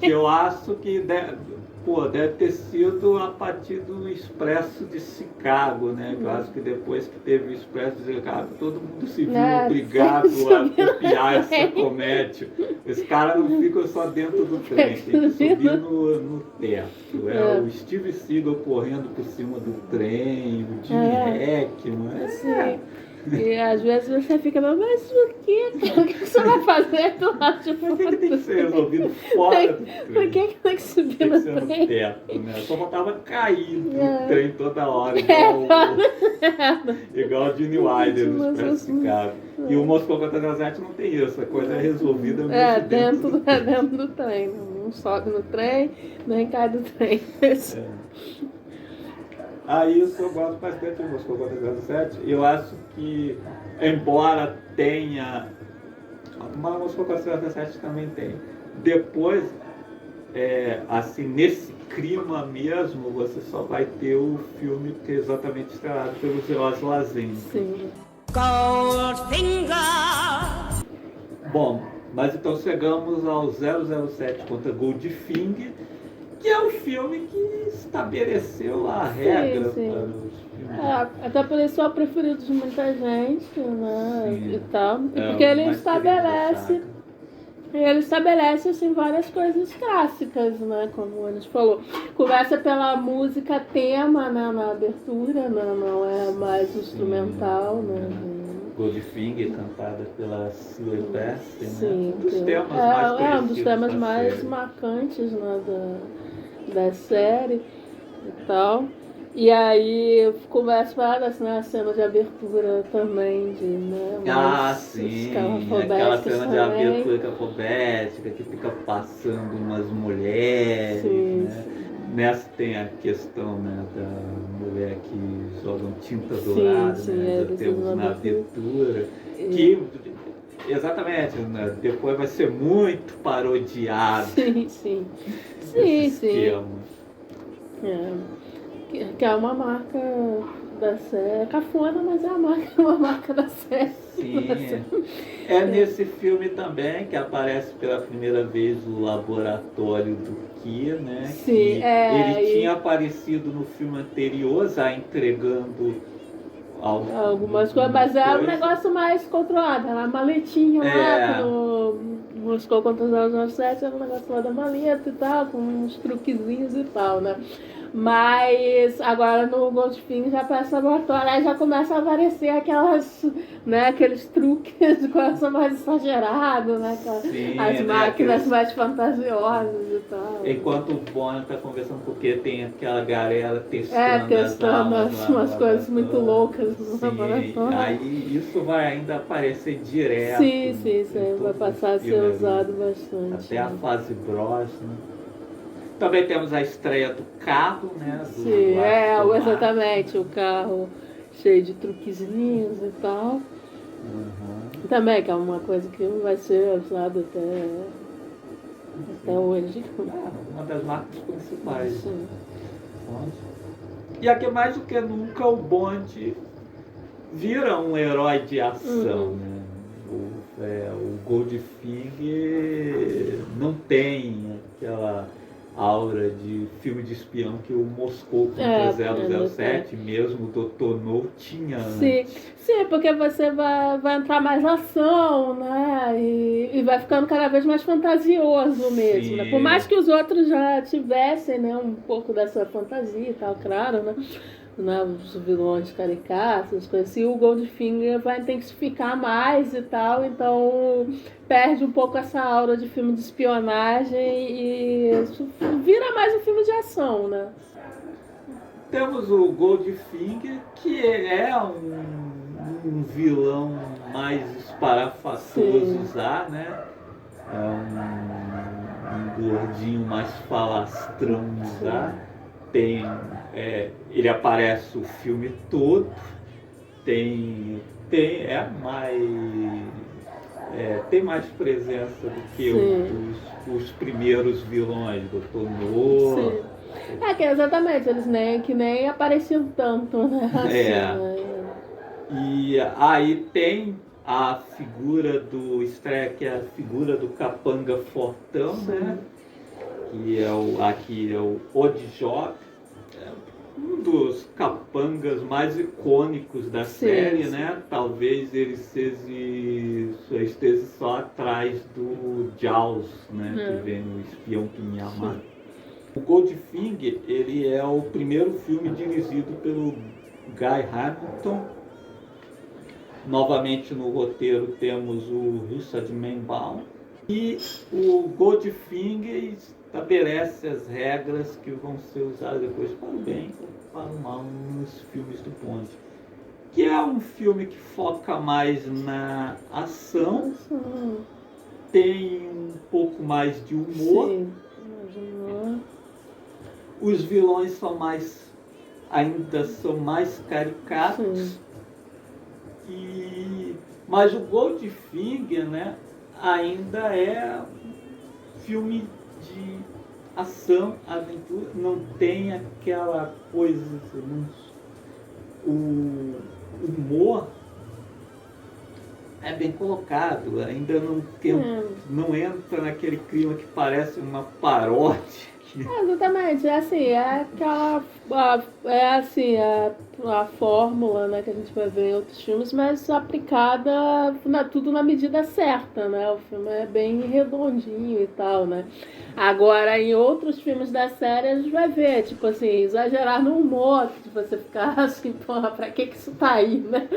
Que eu acho que deve ter sido a partir do Expresso de Chicago, né? Eu acho que depois que teve o Expresso de Chicago, todo mundo se viu obrigado a copiar essa comédia. Os caras não ficam só dentro do trem, tem que subir no teto. O Steve Seagal correndo por cima do trem, o Jimmy Hackman. Sim. E às vezes você fica, mas por quê? O que você vai fazer do lado de fora? Por que tem que ser resolvido fora do trem? Por que tem que subir Tem que no ser no trem? teto, né? Só faltava cair do trem toda hora, igual o Gene Wilder no Expresso de Chicago. E o Moscou contra 07 não tem isso, a coisa é resolvida mesmo dentro do trem. Não sobe no trem, nem cai do trem. Aí isso eu gosto bastante de Moscou contra 07. Eu acho que, embora tenha, mas Moscou contra 07 também tem. Depois, assim, nesse clima mesmo, você só vai ter o filme que é exatamente estrelado pelo George Lazenby. Sim. Goldfinger. Bom, mas então chegamos ao 007 contra Goldfinger, que é o filme que estabeleceu a regra sim. para os filmes. Até por isso é o preferido de muita gente, né? Sim. E tal. É, Porque ele mais querido da saga. estabelece assim, várias coisas clássicas, né? Como a gente falou. Começa pela música tema, né? Na abertura, né? Não é mais instrumental, né? Goldfinger, cantada pela Sue Best, né? Sim, Um dos temas mais um dos conhecidos temas da mais série. marcantes, né, da série e tal. E aí começa a cena de abertura também de, né, Sim, escalafobéticas aquela cena de também. abertura capobética que fica passando umas mulheres, Sim, né? Nessa tem a questão, né, da mulher que jogam tinta Sim, dourada, sim, né? Já temos na abertura, que exatamente, né? Depois vai ser muito parodiado. Sim. Que é uma marca da série. É cafona, mas é uma marca da série. Sim. É nesse filme também que aparece pela primeira vez o laboratório do Kia, né? Sim, que ele tinha aparecido no filme anterior, já entregando algumas coisas, mas é um negócio mais controlado. Era a maletinha lá, no Moscou contra os 007, era um negócio lá da maleta e tal, com uns truquezinhos e tal, né? Mas agora no Goldfinger já parece laboratório, aí já começa a aparecer aqueles truques de coisa mais exagerado, né? Sim, as máquinas mais fantasiosas e tal. Enquanto o Bond está conversando, porque tem aquela galera testando umas coisas muito loucas no laboratório. Aí isso vai ainda aparecer direto. Sim, isso aí vai passar a ser usado bastante. Até a fase Bros, né? Também temos a estreia do carro, né? Sim, exatamente, o carro cheio de truquezinhos e tal. Também, que é uma coisa que vai ser usada até hoje. Uma das marcas principais. Sim. E aqui mais do que nunca o Bond vira um herói de ação, né? O Goldfinger não tem aquela aura de filme de espião que o Moscou contra 007, mesmo o Dr. No tinha antes. Sim, porque você vai entrar mais ação, né? E vai ficando cada vez mais fantasioso mesmo, né? Por mais que os outros já tivessem, né, um pouco dessa fantasia e tal, claro, né? Os vilões caricatos, coisas assim, o Goldfinger vai intensificar mais e tal, então perde um pouco essa aura de filme de espionagem e vira mais um filme de ação, né? Temos o Goldfinger, que é um vilão mais esparafastoso usar, né? É um gordinho mais falastrão usar. Ele aparece o filme todo, tem mais presença do que os primeiros vilões, Dr. No. Exatamente, eles nem apareciam tanto, né? E aí tem a figura do estreia, que é a figura do capanga fortão, né? Que é o Oddjob, um dos capangas mais icônicos da série, né? Talvez ele esteja só atrás do Jaws, né? Que vem no Espião que me ama. O Goldfinger, ele é o primeiro filme dirigido pelo Guy Hamilton. Novamente no roteiro temos o Richard Maibaum. E o Goldfinger estabelece as regras que vão ser usadas depois para o bem ou para o mal nos filmes do Bond. Que é um filme que foca mais na ação, tem um pouco mais de humor. Os vilões ainda são mais caricatos. Mas o Goldfinger, né, ainda é filme de ação, aventura, não tem aquela coisa, o humor é bem colocado, ainda não entra naquele clima que parece uma paródia. Exatamente, a fórmula, né, que a gente vai ver em outros filmes, mas aplicada tudo na medida certa, né? O filme é bem redondinho e tal, né? Agora, em outros filmes da série, a gente vai ver, tipo assim, exagerar no humor, de você ficar assim, porra, pra que isso tá aí, né?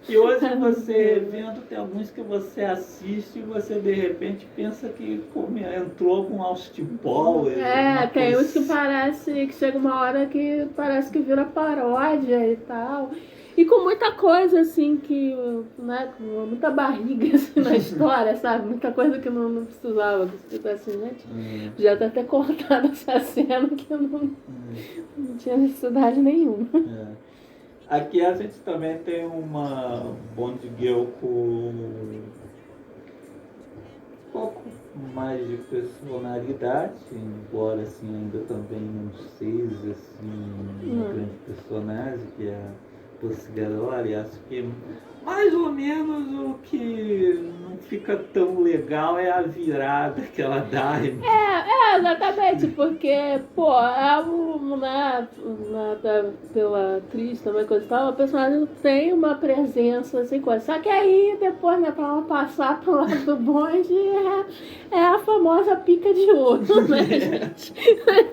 E hoje você vendo, tem alguns que você assiste e você de repente pensa que entrou algum Austin Powers. Tem uns que parece que chega uma hora que parece que vira paródia e tal. E com muita coisa, assim, que, né, com muita barriga, assim, na história, sabe? Muita coisa que não precisava. Tipo assim, gente, podia até ter cortado essa cena que não tinha necessidade nenhuma. Aqui a gente também tem uma Bond Girl com um pouco mais de personalidade, embora assim ainda também não seja assim uma grande personagem, que é a Pussy Galore. Acho que mais ou menos o que não fica tão legal é a virada que ela dá. Exatamente, porque, pô, pela atriz também, coisa e tal, a personagem tem uma presença, assim, coisa. Só que aí, depois, né, pra ela passar pro lado do bonde, é a famosa pica de ouro, né, gente?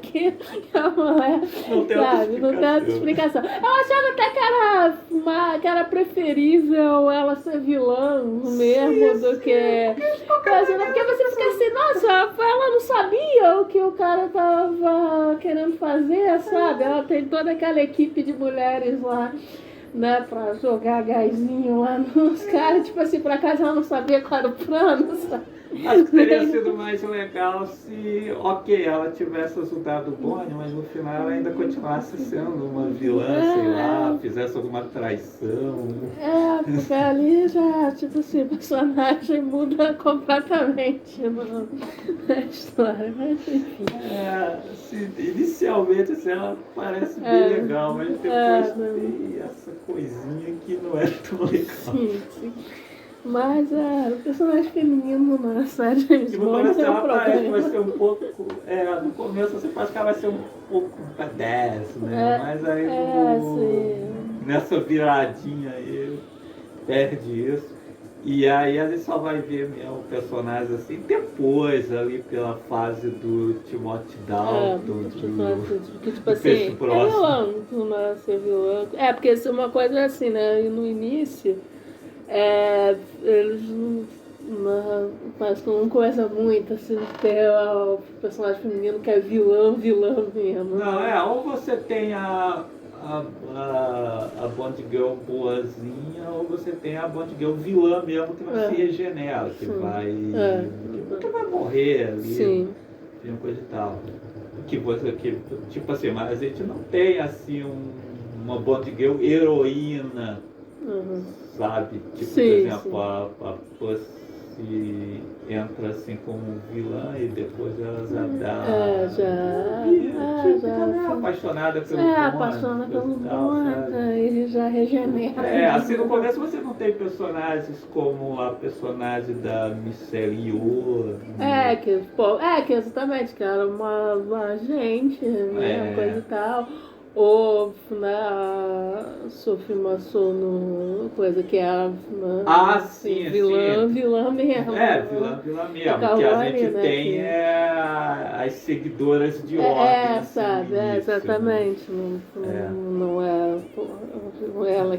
Que a mulher, Não tem sabe, não tem outra explicação. Eu achava até que era preferível ela ser vilã mesmo do que... Imagina, porque você fica assim, nossa, ela não sabia o que o cara tava querendo fazer, sabe? Ela tem toda aquela equipe de mulheres lá, né, pra jogar gásinho lá nos caras, tipo assim, por acaso ela não sabia qual era o plano, sabe? Acho que teria sido mais legal se, ok, ela tivesse ajudado o Bonnie, mas no final ela ainda continuasse sendo uma vilã, sei lá, fizesse alguma traição. Porque ali já, tipo assim, o personagem muda completamente na história, mas enfim. Inicialmente assim, ela parece bem legal, mas depois tem essa coisinha que não é tão legal. Sim. Mas o personagem feminino na série James E no Bond começo é um ela parece que vai problema. ser um pouco. No começo você acha que ela vai ser um pouco badass, né? Mas aí nessa viradinha aí perde isso. E aí a gente só vai ver mesmo o personagem assim depois, ali pela fase do Timothy Dalton, Que tipo do assim, Peixe é Próximo. vilão, tu nasce vilão. Porque isso é uma coisa assim, né? E no início, eles parece que não coisa muito, assim, ter o personagem feminino que é vilã mesmo. Não, ou você tem a Bond Girl boazinha, ou você tem a Bond Girl vilã mesmo, que vai se regenera, que vai morrer ali, Sim. uma coisa e tal. Tipo assim, mas a gente não tem assim uma Bond Girl heroína, sabe? Tipo, por exemplo, a Pussy entra assim como vilã e depois ela já dá. Já apaixonada pelo apaixonada pelo Bond, ele já regenera. Assim no começo você não tem personagens como a personagem da Michelle Yeoh. Que exatamente, que era uma agente, né, coisa e tal. Ou a Sophie Masson, coisa que é vilã mesmo. Vilã mesmo. Que a gente tem as seguidoras de ordem. Sabe, exatamente. Não é ela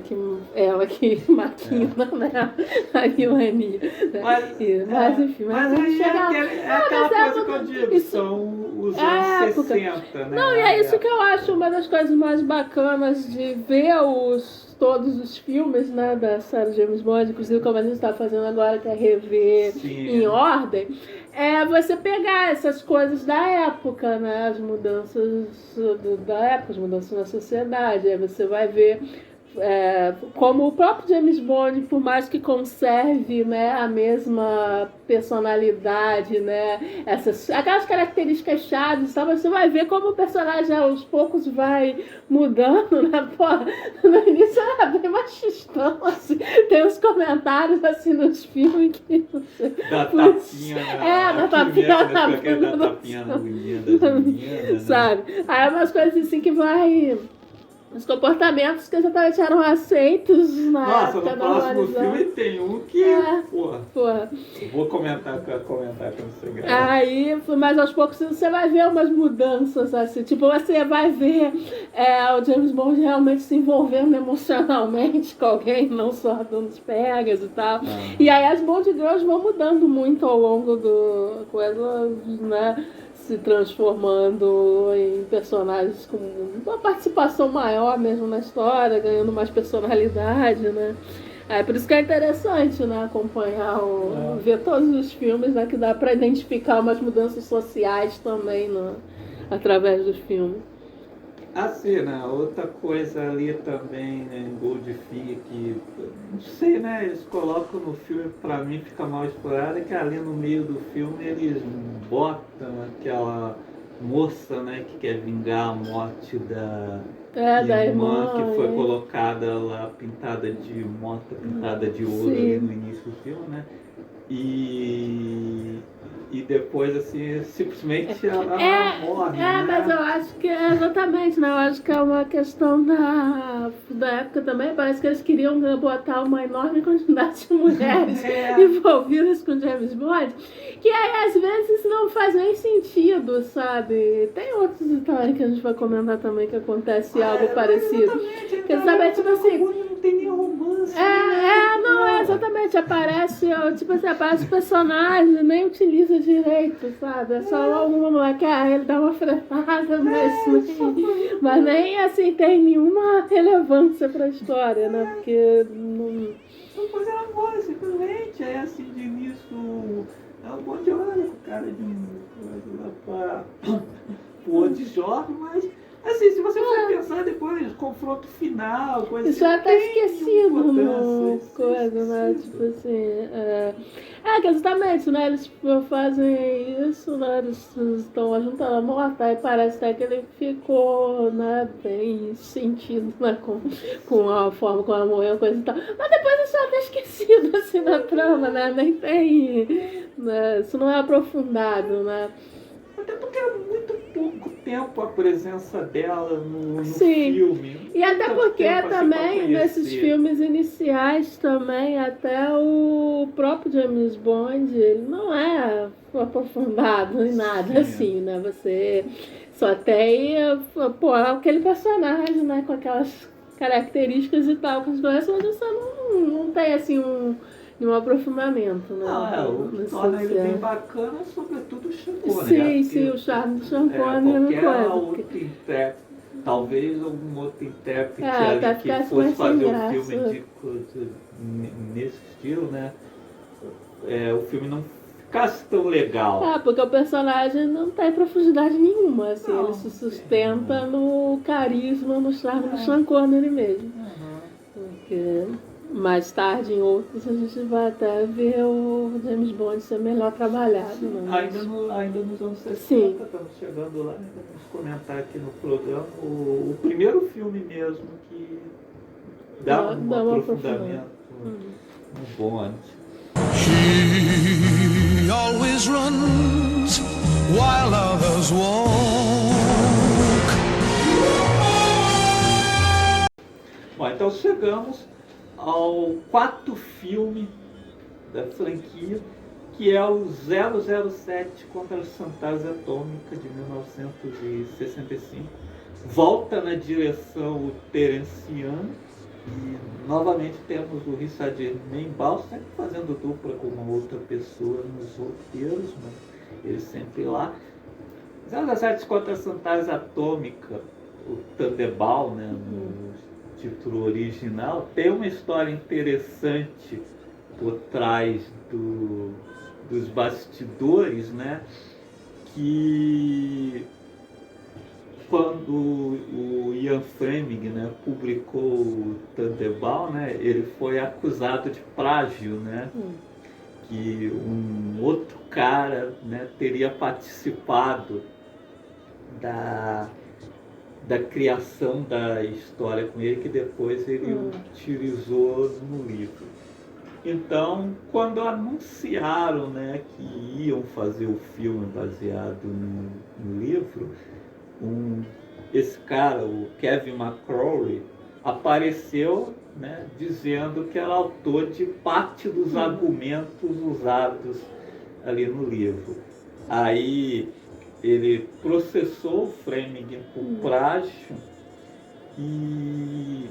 que maquina, né, a vilania. Mas enfim, mas aí aquela coisa que eu digo, são os anos 60, né? Não, e é isso que eu acho uma das coisas mais bacanas de ver todos os filmes, né, da série James Bond, inclusive como a gente está fazendo agora, que é rever em ordem, você pegar essas coisas da época, né, as mudanças da época, as mudanças na sociedade, aí você vai ver como o próprio James Bond, por mais que conserve, né, a mesma personalidade, né, aquelas características chaves, tá? Você vai ver como o personagem aos poucos vai mudando, né? Pô, no início era bem machistão, assim. Tem uns comentários assim nos filmes que você... Da tapinha, da tapinha na agulhinha das meninas, sabe? Aí umas coisas assim que vai... Os comportamentos que exatamente eram aceitos na época da no próximo filme tem um que, porra. Vou comentar quando você gravar. Aí, mas aos poucos você vai ver umas mudanças, assim, tipo, você vai ver o James Bond realmente se envolvendo emocionalmente com alguém, não só dando os pegas e tal. E aí as Bond Girls vão mudando muito ao longo do coisa, né? Se transformando em personagens com uma participação maior mesmo na história, ganhando mais personalidade, né? Por isso que é interessante, né, acompanhar, ver todos os filmes, né, que dá para identificar umas mudanças sociais também, né, através dos filmes. Assim, né, outra coisa ali também, né, em Goldfinger, que, não sei, né, eles colocam no filme, pra mim fica mal explorado, é que ali no meio do filme eles botam aquela moça, né, que quer vingar a morte da irmã, que foi colocada lá, pintada de ouro ali no início do filme, né. E depois, assim, simplesmente ela morre, né? Mas eu acho que exatamente, né? Eu acho que é uma questão da época também. Parece que eles queriam botar uma enorme quantidade de mulheres envolvidas com James Bond, que aí às vezes não faz nem sentido, sabe? Tem outros histórias que a gente vai comentar também que acontece algo parecido. Que sabe, tipo assim. Não tem nem romance. Exatamente. Aparece o personagem, nem utiliza direito, sabe? É só alguma mulher que ele dá uma fretada, mas nem assim tem nenhuma relevância pra história, né? Porque não. Pois ela morre simplesmente, aí assim de início é um bom de olha com o cara de um outro jovem, mas assim, se você for pensar depois, confronto final, coisa isso assim, até esquecido no isso, coisa, né? Tipo assim. Que exatamente, né? Eles fazem isso, né? Eles estão juntando a morta e parece até que ele ficou, né? Bem sentido, né? Com a forma como ela morreu, coisa e tal. Mas depois isso é até esquecido, assim, na trama, né? Nem tem. Né? Isso não é aprofundado, né? Até porque é muito pouco tempo a presença dela no Sim. filme. E até porque tempo, assim, também nesses filmes iniciais também, até o próprio James Bond, ele não é aprofundado em nada assim, né? Você só tem aquele personagem, né? Com aquelas características e tal que os dois, mas você não tem assim um aprofundamento, né? O que torna ele bem bacana, sobretudo o Sean Sim, Connery. sim, o charme do Sean Connery. Qualquer outro intérprete, talvez algum outro intérprete ali que fosse fazer um filme nesse estilo, né? O filme não ficasse tão legal. Porque o personagem não tem profundidade nenhuma, assim, ele se sustenta no carisma, no charme do Sean Connery mesmo. Porque mais tarde, em outros, a gente vai até ver o James Bond ser melhor trabalhado. Ainda nos anos 60, Sim. Estamos chegando lá, vamos comentar aqui no programa o primeiro filme mesmo que dá um aprofundamento no Bond. He always runs while others walk. Bom, então chegamos ao quarto filme da franquia, que é o 007 contra as Fantasmas Atômicas, de 1965. Volta na direção o Terence Young, e novamente temos o Richard Menbal, sempre fazendo dupla com uma outra pessoa nos roteiros, mas ele sempre lá. 007 contra as Fantasmas Atômicas, o Thunderball, né, no título original, tem uma história interessante por trás dos bastidores, né? Que quando o Ian Fleming, né, publicou o Thunderball, né, ele foi acusado de plágio, né? Que um outro cara, né, teria participado da criação da história com ele, que depois ele utilizou no livro. Então, quando anunciaram, né, que iam fazer o filme baseado no livro, esse cara, o Kevin McCrory, apareceu, né, dizendo que era autor de parte dos argumentos usados ali no livro. Aí ele processou o Fleming por plágio e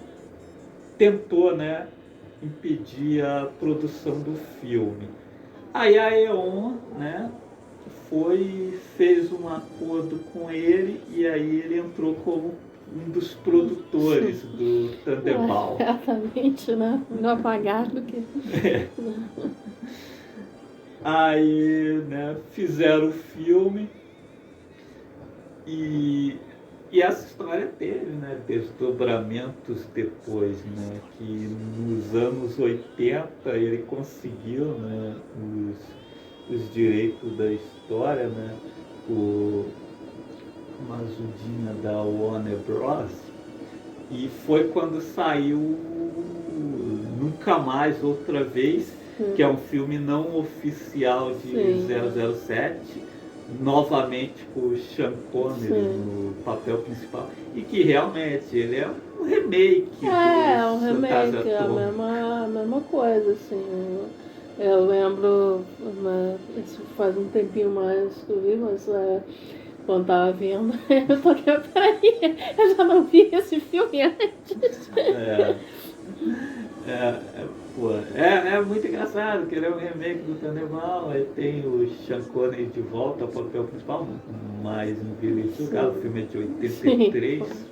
tentou, né, impedir a produção do filme. Aí a Eon, né, fez um acordo com ele, e aí ele entrou como um dos produtores do Thunderball. Exatamente, né? Melhor pagar do que... Aí, né, fizeram o filme. E essa história teve, né, desdobramentos depois, né, que nos anos 80 ele conseguiu, né, os direitos da história, né, uma ajudinha da Warner Bros. E foi quando saiu Nunca Mais Outra Vez, que é um filme não oficial de Sim. 007, novamente com o Sean Connery Sim. no papel principal, e que realmente ele é um remake É, do um remake, Fantasia é a Atômica. mesma coisa, assim. Eu lembro, isso faz um tempinho mais que eu vi, mas quando tava vendo, eu toquei, peraí, eu já não vi esse filme antes. É muito engraçado, que ele é um remake do Thunderball, aí tem o Sean Connery de volta ao papel principal, mais envelhecido, o filme é de 83. Sim.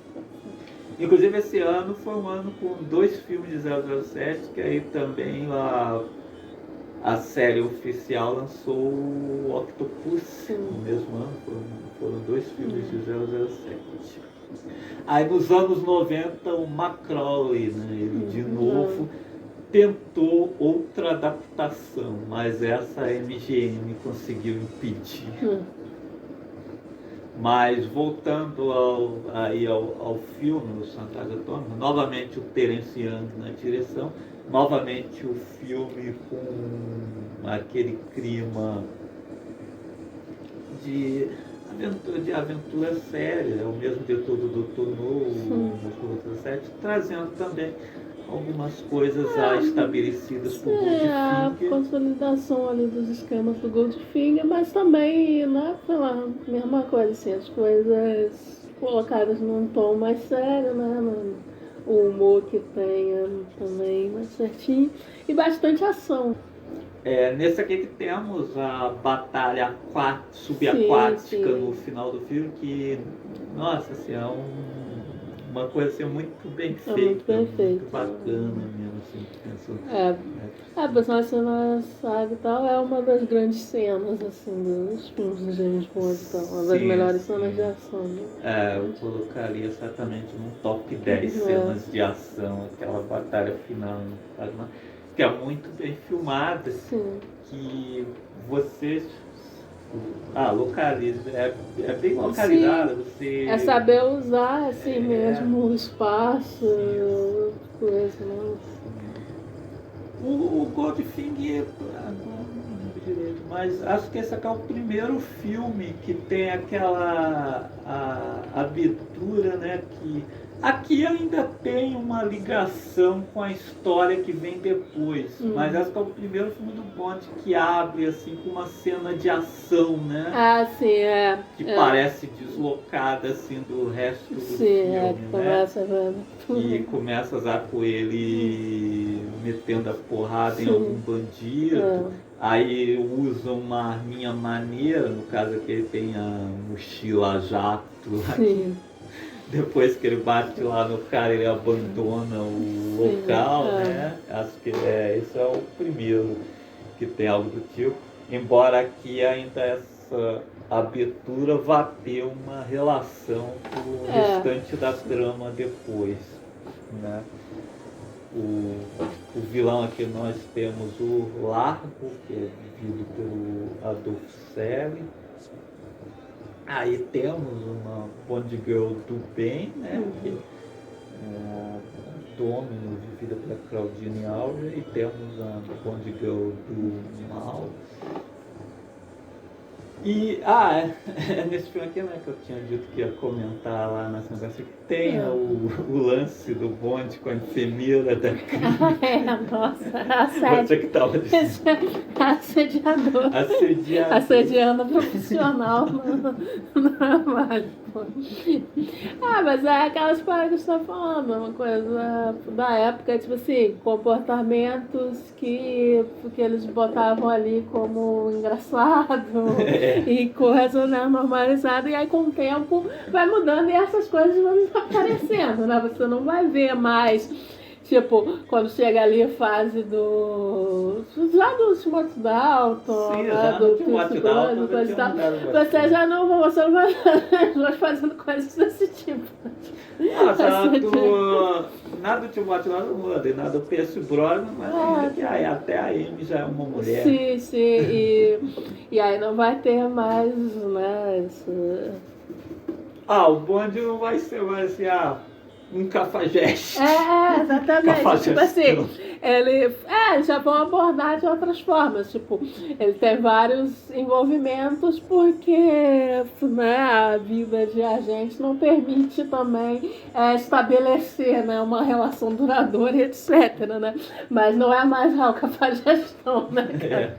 Inclusive esse ano foi um ano com 2 filmes de 007, que aí também a série oficial lançou o Octopus no mesmo ano, foram 2 filmes de 007. Aí nos anos 90 o Macaulay, né, ele de novo tentou outra adaptação, mas essa a MGM conseguiu impedir. Mas voltando ao filme, o Fantasia Atômica, novamente o Terence Young na direção, novamente o filme com aquele clima de aventura séria, é o mesmo diretor do Dr. No, 17, trazendo também algumas coisas já estabelecidas por A Goldfinger. consolidação ali dos esquemas do Goldfinger, mas também, né, pela mesma coisa, assim, as coisas colocadas num tom mais sério, né, o humor que tenha também mais certinho, e bastante ação. Nesse aqui que temos a batalha subaquática Sim. no final do filme, que, nossa, assim, é uma coisa assim, muito bem feita, muito bem feita. muito bacana mesmo, assim, penso. A personagem cena saga e tal é uma das grandes cenas, assim, dos filmes do James Bond e tal, uma das Sim, melhores sim. cenas de ação, né? Eu colocaria certamente num top 10 cenas de ação, aquela batalha final, que é muito bem filmada, Sim. que você localiza, é bem localizada, você... É saber usar, assim, mesmo o espaço, coisa, né? O Goldfinger, não lembro direito, mas acho que esse aqui é o primeiro filme que tem aquela abertura, né, que aqui ainda tem uma ligação com a história que vem depois, mas acho que é o primeiro filme do Bond que abre assim com uma cena de ação, né? Sim, Que parece deslocada assim do resto do filme, que né? começa E começa já com ele metendo a porrada em algum bandido. Aí usa uma arminha maneira, no caso que ele tem a mochila jato. Sim. Depois que ele bate lá no cara, ele abandona o local, né? Acho que esse é o primeiro que tem algo do tipo. Embora aqui ainda essa abertura vá ter uma relação com o restante da trama depois, né? O vilão aqui nós temos o Largo, que é vivido pelo Adolph Selly. Aí temos uma Bond Girl do bem, né? Que é a Domino, vivida pela Claudine Alger, e temos a Bond Girl do mal. E, nesse filme aqui, né, que eu tinha dito que ia comentar lá na conversa, que tem o lance do Bond com a enfermeira da Nossa, Você que estava dizendo. assediador. Assediando profissional no trabalho. Mas é aquelas coisas que você está falando, uma coisa da época, tipo assim, comportamentos que eles botavam ali como engraçado e coisa, né, normalizada, e aí com o tempo vai mudando e essas coisas vão aparecendo, né? Você não vai ver mais, tipo, quando chega ali a fase já do Timothy Dalton, né, do Pierce Brosnan, coisa e tal, você já não vai fazendo coisas desse tipo. Nada do Timothy Dalton muda, e nada do Pierce Brosnan, mas até a Amy já é uma mulher. Sim, e aí não vai ter mais, né, o Bond não vai ser mais assim, um cafajeste. Exatamente. Cafajeste. Tipo assim, ele já vão abordar de outras formas. Tipo, ele tem vários envolvimentos porque, né, a vida de agente não permite também estabelecer, né, uma relação duradoura, etc, né? Mas não é mais o cafajestão, né, cara?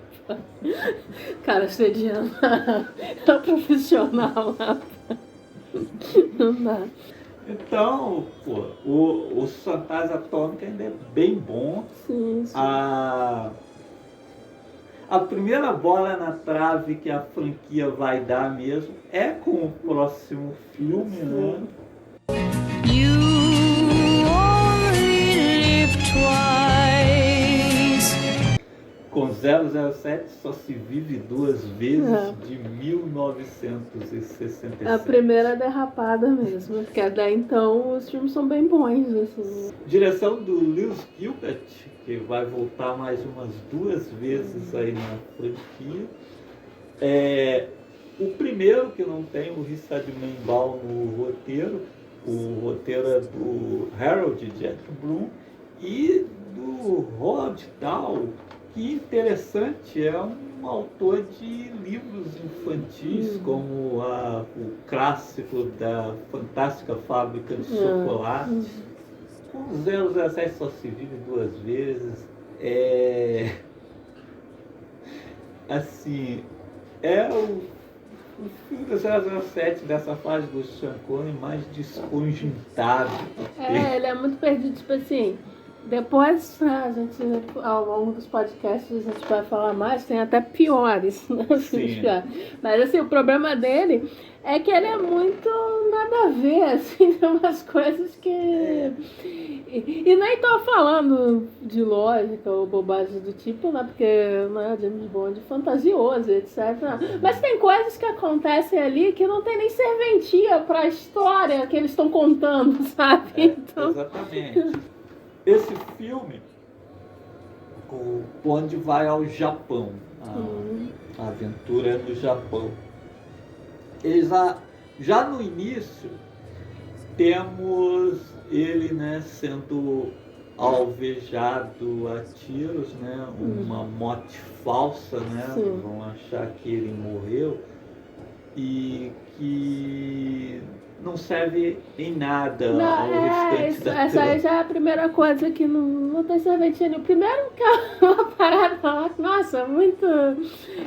Cara, sediando é profissional lá. Não dá. Então, pô, o Fantasma Atômica ainda é bem bom. Sim. A primeira bola na trave que a franquia vai dar mesmo é com o próximo filme, né? You only live twice. Com 007 só se vive duas vezes, de 1967. A primeira derrapada mesmo, porque daí então os filmes são bem bons, assim. Direção do Lewis Gilbert, que vai voltar mais umas 2 vezes aí na franquia. O primeiro que não tem o Richard Menbal no roteiro, o roteiro é do Harold Jack Bloom e do Roald Dahl, que interessante, é um autor de livros infantis, como o clássico da Fantástica Fábrica de Chocolate. Com 007 só se vive 2 vezes. Assim, é o filme do 007 dessa fase do Sean Connery mais desconjuntado. Ele é muito perdido, tipo assim. Depois, a gente, ao longo dos podcasts, a gente vai falar mais, tem até piores, né? Mas assim, o problema dele é que ele é muito nada a ver, assim, tem umas coisas que... E nem tô falando de lógica ou bobagem do tipo, né? Porque não é James Bond fantasioso, etc. Mas tem coisas que acontecem ali que não tem nem serventia pra história que eles estão contando, sabe? Então... Exatamente. Esse filme, o Bond vai ao Japão, a aventura é no Japão. Eles já no início temos ele, né, sendo alvejado a tiros, né, uma morte falsa, né, vão achar que ele morreu e que não serve em nada ao restante da essa aí já é a primeira coisa que não tem serventia nenhuma. Primeiro que é uma parada lá, nossa, muito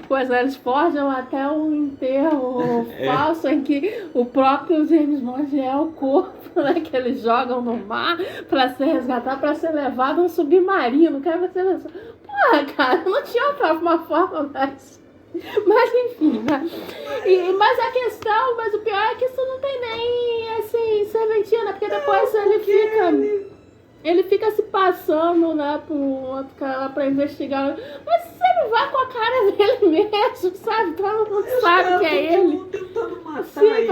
coisa. Eles forjam até um enterro falso em que o próprio James Bond é o corpo, né, que eles jogam no mar para ser resgatado, para ser levado a um submarino. Cara, você pensa, porra, cara, não tinha uma forma mais... Mas enfim, né? Mas a questão, mas o pior é que isso não tem nem assim, serventia, né? Porque depois ele fica se passando, né, por um outro cara lá pra investigar. Mas você não vai com a cara dele mesmo, sabe? Todo mundo sabe que é ele. Tentando matar ele,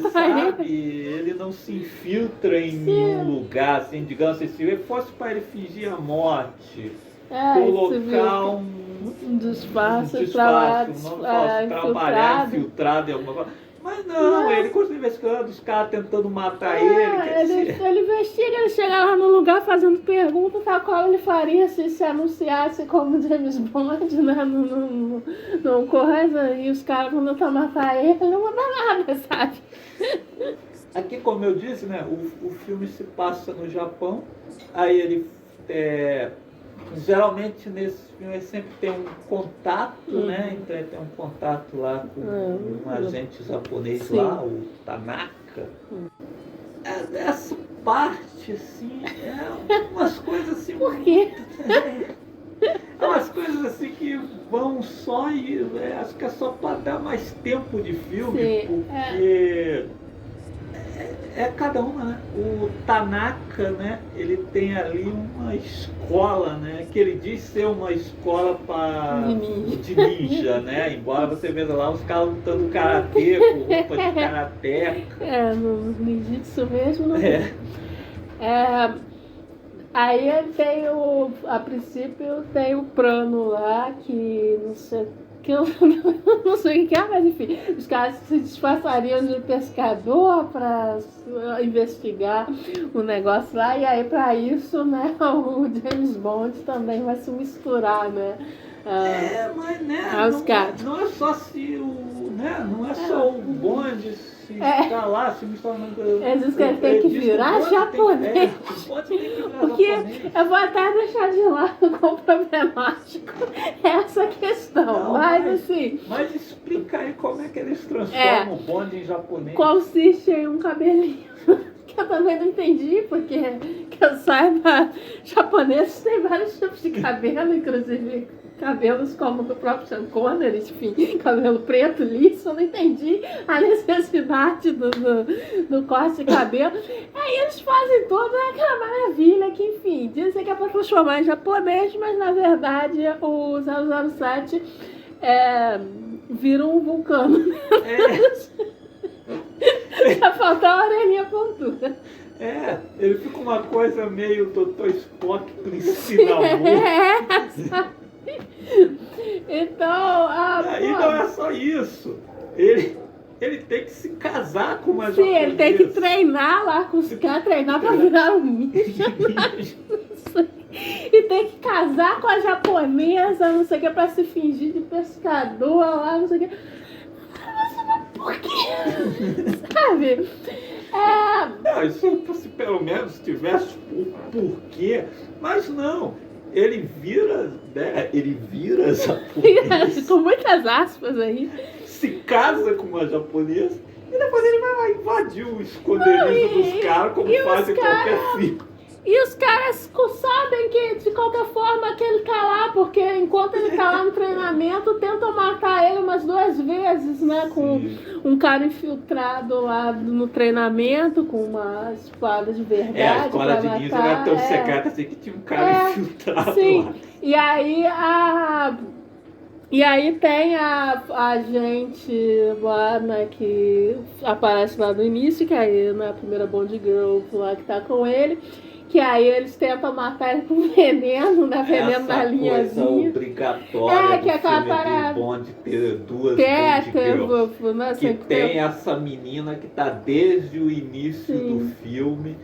sabe? Ele não se infiltra em nenhum lugar, assim, digamos assim, se fosse para ele fingir a morte, colocar um disfarce trabalhar infiltrado em alguma coisa. Mas não, ele continua investigando, os caras tentando matar ele. Ele investiga, ele chega lá no lugar fazendo pergunta, tal qual ele faria se anunciasse como James Bond, né? Não coisa, e os caras vão tentar matar ele, não manda nada, sabe? Aqui, como eu disse, né, o filme se passa no Japão, aí ele geralmente nesse filme sempre tem um contato, né? Então ele tem um contato lá com um agente japonês lá, o Tanaka. Essa parte, assim, é umas coisas assim. Por quê? É umas coisas assim que vão só e acho que é só para dar mais tempo de filme, porque cada uma, né? O Tanaka, né? Ele tem ali uma escola, né? Que ele diz ser uma escola de ninja, né? Embora você veja lá os caras lutando karatê, com roupa de karateca. No ninjitsu mesmo, não Aí ele tem a princípio tem o Prano lá, que não sei que eu não sei o que é, mas enfim, os caras se disfarçariam de pescador para investigar o negócio lá, e aí para isso, né, o James Bond também vai se misturar, né? Mas né, aos caras. não é só se o, né, não é só o Bond se estar lá, se misturar. Eles dizem que ele tem que virar japonês. Porque eu vou até deixar de lado como problemático essa questão. Não, mas assim. Mas explica aí como é que eles transformam o Bond em japonês. Consiste em um cabelinho. Que eu também não entendi, porque que eu saiba, japoneses têm vários tipos de cabelo, inclusive cabelos como o próprio Sean Connery, enfim, cabelo preto, liso, eu não entendi a necessidade do corte de cabelo. Aí eles fazem toda aquela maravilha que, enfim, dizem que é para transformar em japonês, mas na verdade o 007 vira um vulcano. Já faltou a orelhinha pontuda. Ele fica uma coisa meio Dr. Spock, Príncipe Namor. Então, aí não é só isso. Ele tem que se casar com uma sim, japonesa. ele tem que treinar lá com os caras, treinar pra virar um ninja. E tem que casar com a japonesa, não sei o que, pra se fingir de pescador lá, não sei o que. Mas por quê? Sabe? Não, isso se pelo menos tivesse o porquê, mas não. Ele vira japonês. Com muitas aspas aí. Se casa com uma japonesa e depois ele vai lá invadir o esconderijo dos caras, como faz em qualquer filme. E os caras sabem que, de qualquer forma, que ele tá lá, porque enquanto ele tá lá no treinamento, tentam matar ele umas 2 vezes, né? Com um cara infiltrado lá no treinamento, com uma espada de verdade. A escola de ninja era tão secreta assim que tinha um cara infiltrado lá. E aí tem a gente lá, né, que aparece lá no início, que aí, né, a primeira Bond Girl lá que tá com ele. Que aí eles tentam matar ele com veneno, né? Veneno na linhazinha. Coisa obrigatória que é aquela parada. De Bond ter 2 Bond Girls. Né, que tem essa menina que tá desde o início do filme.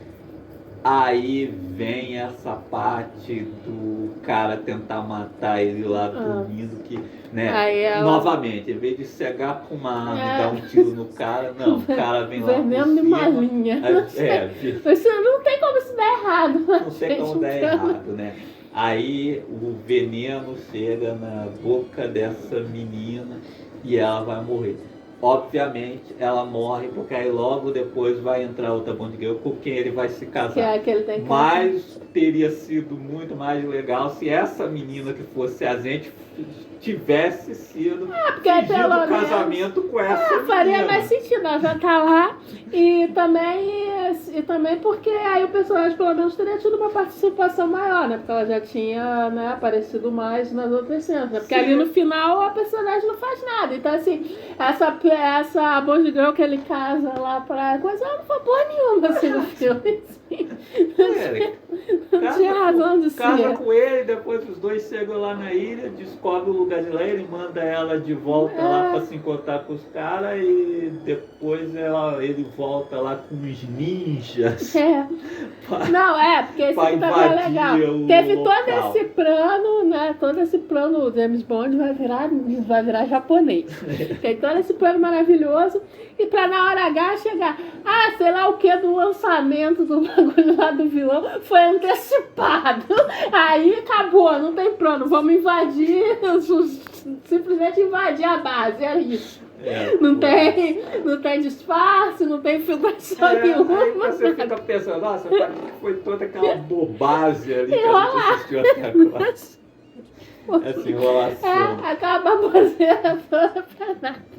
Aí vem essa parte do cara tentar matar ele lá dormindo, que, né, novamente, em vez de cegar com uma arma e dar um tiro no cara, não, o cara vem lá veneno de malinha. Você não tem como isso dar errado. Não tem como dar errado, né? Aí o veneno chega na boca dessa menina e ela vai morrer. Obviamente, ela morre, porque aí logo depois vai entrar outra Bond Girl com quem ele vai se casar. Que ele tem que Mas teria sido muito mais legal se essa menina que fosse a gente tivesse sido fingido casamento com essa menina. Faria mais sentido, ela já tá lá. E também porque aí o personagem pelo menos teria tido uma participação maior, né? Porque ela já tinha, né, aparecido mais nas outras cenas, né? Porque ali no final a personagem não faz nada. Então assim, essa Bond Girl que ele casa lá pra coisa, ela não foi porra nenhuma assim no filme. Assim. Não tinha razão de ser. Casa com ele, depois os dois chegam lá na ilha, descobrem o lugar de lá, ele manda ela de volta lá pra se encontrar com os caras e depois ele volta lá com os ninjas. Porque esse aqui também é legal. Teve todo esse plano, né? Todo esse plano, o James Bond vai virar japonês. Tem todo esse plano maravilhoso. E pra na hora H chegar, sei lá o que do lançamento do bagulho lá do vilão foi antecipado. Aí acabou, não tem plano, vamos invadir, simplesmente invadir a base, é isso. Não tem disfarce, não tem filtração nenhuma. Aí você fica pensando, nossa, pra que foi toda aquela bobagem ali que a gente assistiu até agora? Essa enrolação. Aquela baboseira toda pra nada.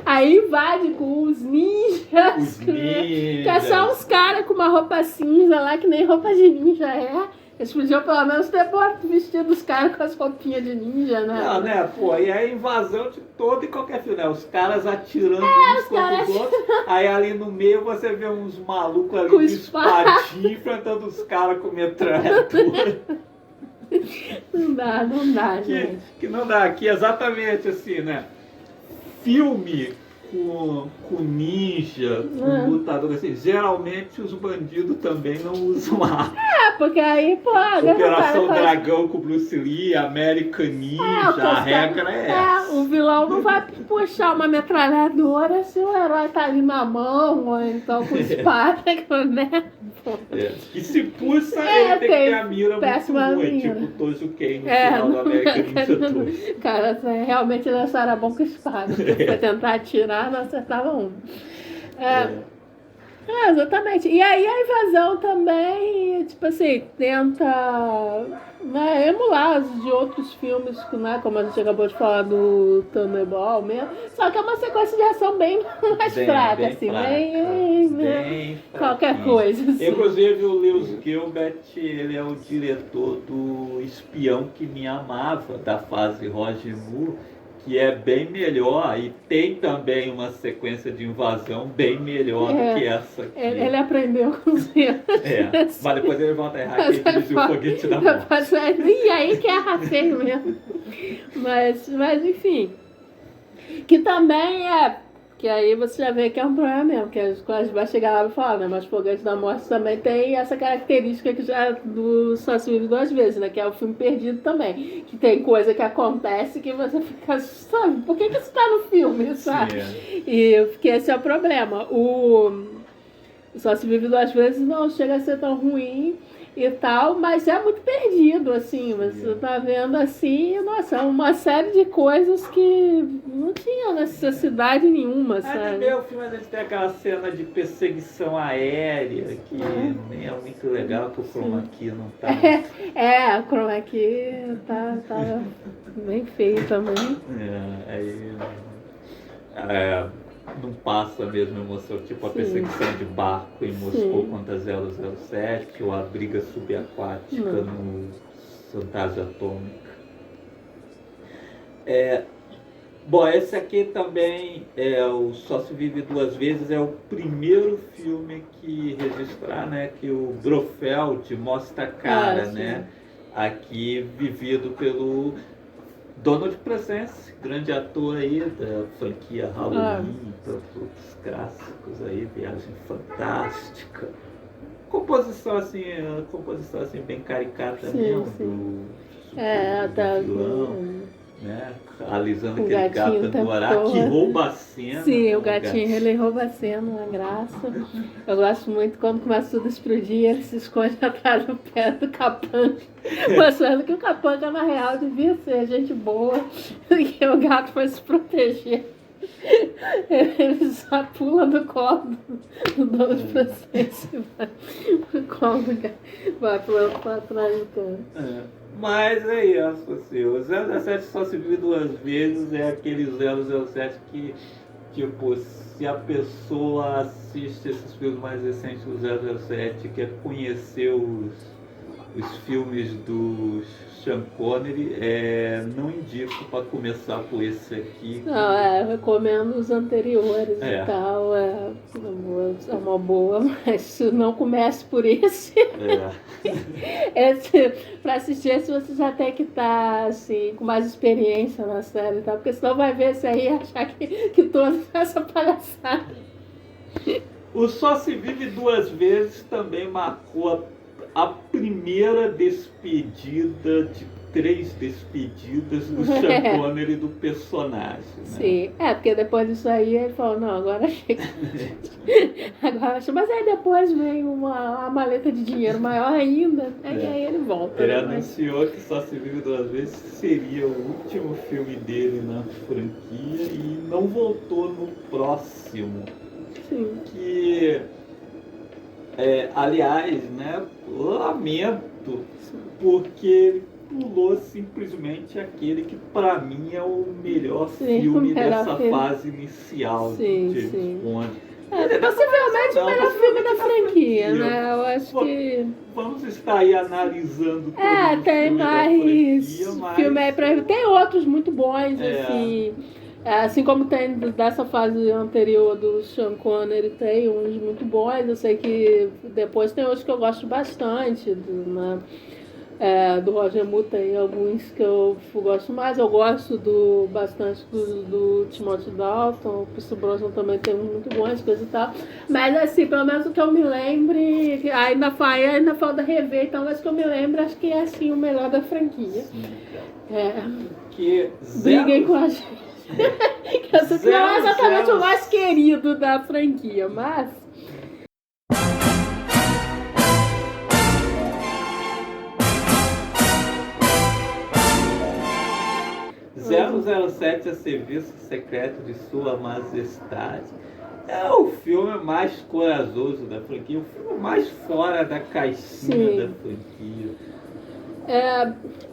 Aí invade com os ninjas. Que é só uns caras com uma roupa cinza lá, que nem roupa de ninja é. Eles podiam pelo menos ter vestido os caras com as roupinhas de ninja, né? Não, né, pô, e é a invasão de todo e qualquer filme, né? Os caras atirando uns contra os outros, aí ali no meio você vê uns malucos ali com espadinha enfrentando os caras com metralhadora. Não dá, gente. Que não dá, que exatamente assim, né? Filme com ninja, com lutador, assim, geralmente os bandidos também não usam arma. Porque aí, pô... Operação Dragão com Bruce Lee, American Ninja, a regra é essa. O vilão não vai puxar uma metralhadora se o herói tá ali na mão, ou então com espada, né? E se puxa, ele tem que ter a mira muito ruim, mira. tipo Tojo Ken no final do American Ninja 2. Cara, realmente ele só era bom com espada. Pra tentar atirar, não acertava um. Exatamente. E aí a invasão também, tipo assim, tenta, né, emular de outros filmes, né, como a gente acabou de falar do Thunderball mesmo. Só que é uma sequência de ação bem mais fraca, assim, bem qualquer coisa. Assim. Inclusive o Lewis Gilbert, ele é o diretor do Espião que Me Amava, da fase Roger Moore, que é bem melhor, e tem também uma sequência de invasão bem melhor do que essa aqui. Ele aprendeu com os erros. Mas depois ele volta a errar e dirigiu o Foguete da Morte. E aí que é feio mesmo. Mas enfim. Que também que aí você já vê que é um problema mesmo, que a gente vai chegar lá e falar, né? Mas Foguete da Morte também tem essa característica que já do Só Se Vive Duas Vezes, né? Que é o filme perdido também. Que tem coisa que acontece que você fica, sabe, por que isso tá no filme, sabe? E que esse é o problema. O Só Se Vive Duas Vezes não chega a ser tão ruim e tal, mas é muito perdido, assim, você tá vendo assim, nossa, uma série de coisas que não tinha necessidade nenhuma, sabe? No meu filme a gente tem aquela cena de perseguição aérea, que nem é muito legal, que o chroma key não tá... O chroma key tá bem feio também. Não passa a mesma emoção, tipo a perseguição de barco em Moscou contra 007, ou a briga subaquática no Fantasia Atômica. Bom, esse aqui também o Só Se Vive Duas Vezes, é o primeiro filme que registrar, né, que o Blofeld mostra a cara, né, aqui vivido pelo Donald Pleasence, grande ator aí da franquia Halloween, tantos clássicos aí, Viagem Fantástica. Composição assim bem caricata mesmo, do vilão, né? Alisando aquele gato no horário que rouba a cena. Sim, o gatinho ele rouba a cena, uma graça. Eu gosto muito quando começa tudo a explodir, ele se esconde atrás do pé do capanga, mostrando que o capanga na real devia ser gente boa, porque o gato foi se proteger. Ele só pula do colo do dono de Pleasence, vai pro colo do gato, vai pra trás do cano. Mas é isso, assim, o 007 Só Se Vive Duas Vezes é aquele 007 que, tipo, se a pessoa assiste esses filmes mais recentes do 007, quer conhecer os filmes do Sean Connery, não indico para começar por esse aqui. Não, eu recomendo os anteriores e tal, é uma boa, mas não comece por esse. Para assistir esse você já tem que estar assim, com mais experiência na série, tá? Porque senão vai ver esse aí e achar que toda essa palhaçada. O Só Se Vive Duas Vezes também marcou a primeira despedida de 3 despedidas do Sean Connery do personagem, né? Sim, porque depois disso aí ele falou, não, agora chega. Mas aí depois veio uma maleta de dinheiro maior ainda, e aí ele volta. Ele anunciou que Só Se Vive Duas Vezes seria o último filme dele na franquia e não voltou no próximo. Sim. Que, aliás, né, lamento, porque pulou simplesmente aquele que para mim é o melhor filme dessa fase inicial de James Bond. Possivelmente o melhor filme da franquia, né? Eu acho que... Vamos estar aí analisando todos os tem filmes mais da franquia, filme aí pra... Tem outros muito bons, assim... Assim como tem dessa fase anterior do Sean Connery, tem uns muito bons. Eu sei que depois tem outros que eu gosto bastante, né? Do Roger Moore tem alguns que eu gosto mais. Eu gosto bastante do Timothy Dalton. O Pierce Brosnan também tem muito boas coisas e tal. Mas assim, pelo menos o que eu me lembre, ainda falta rever, então, mas que eu me lembro, acho que é assim o melhor da franquia. Que briguem com a gente. Que eu sei que não é exatamente o mais querido da franquia, mas 007 a serviço secreto de Sua Majestade é o filme mais corajoso da franquia, o filme mais fora da caixinha da franquia.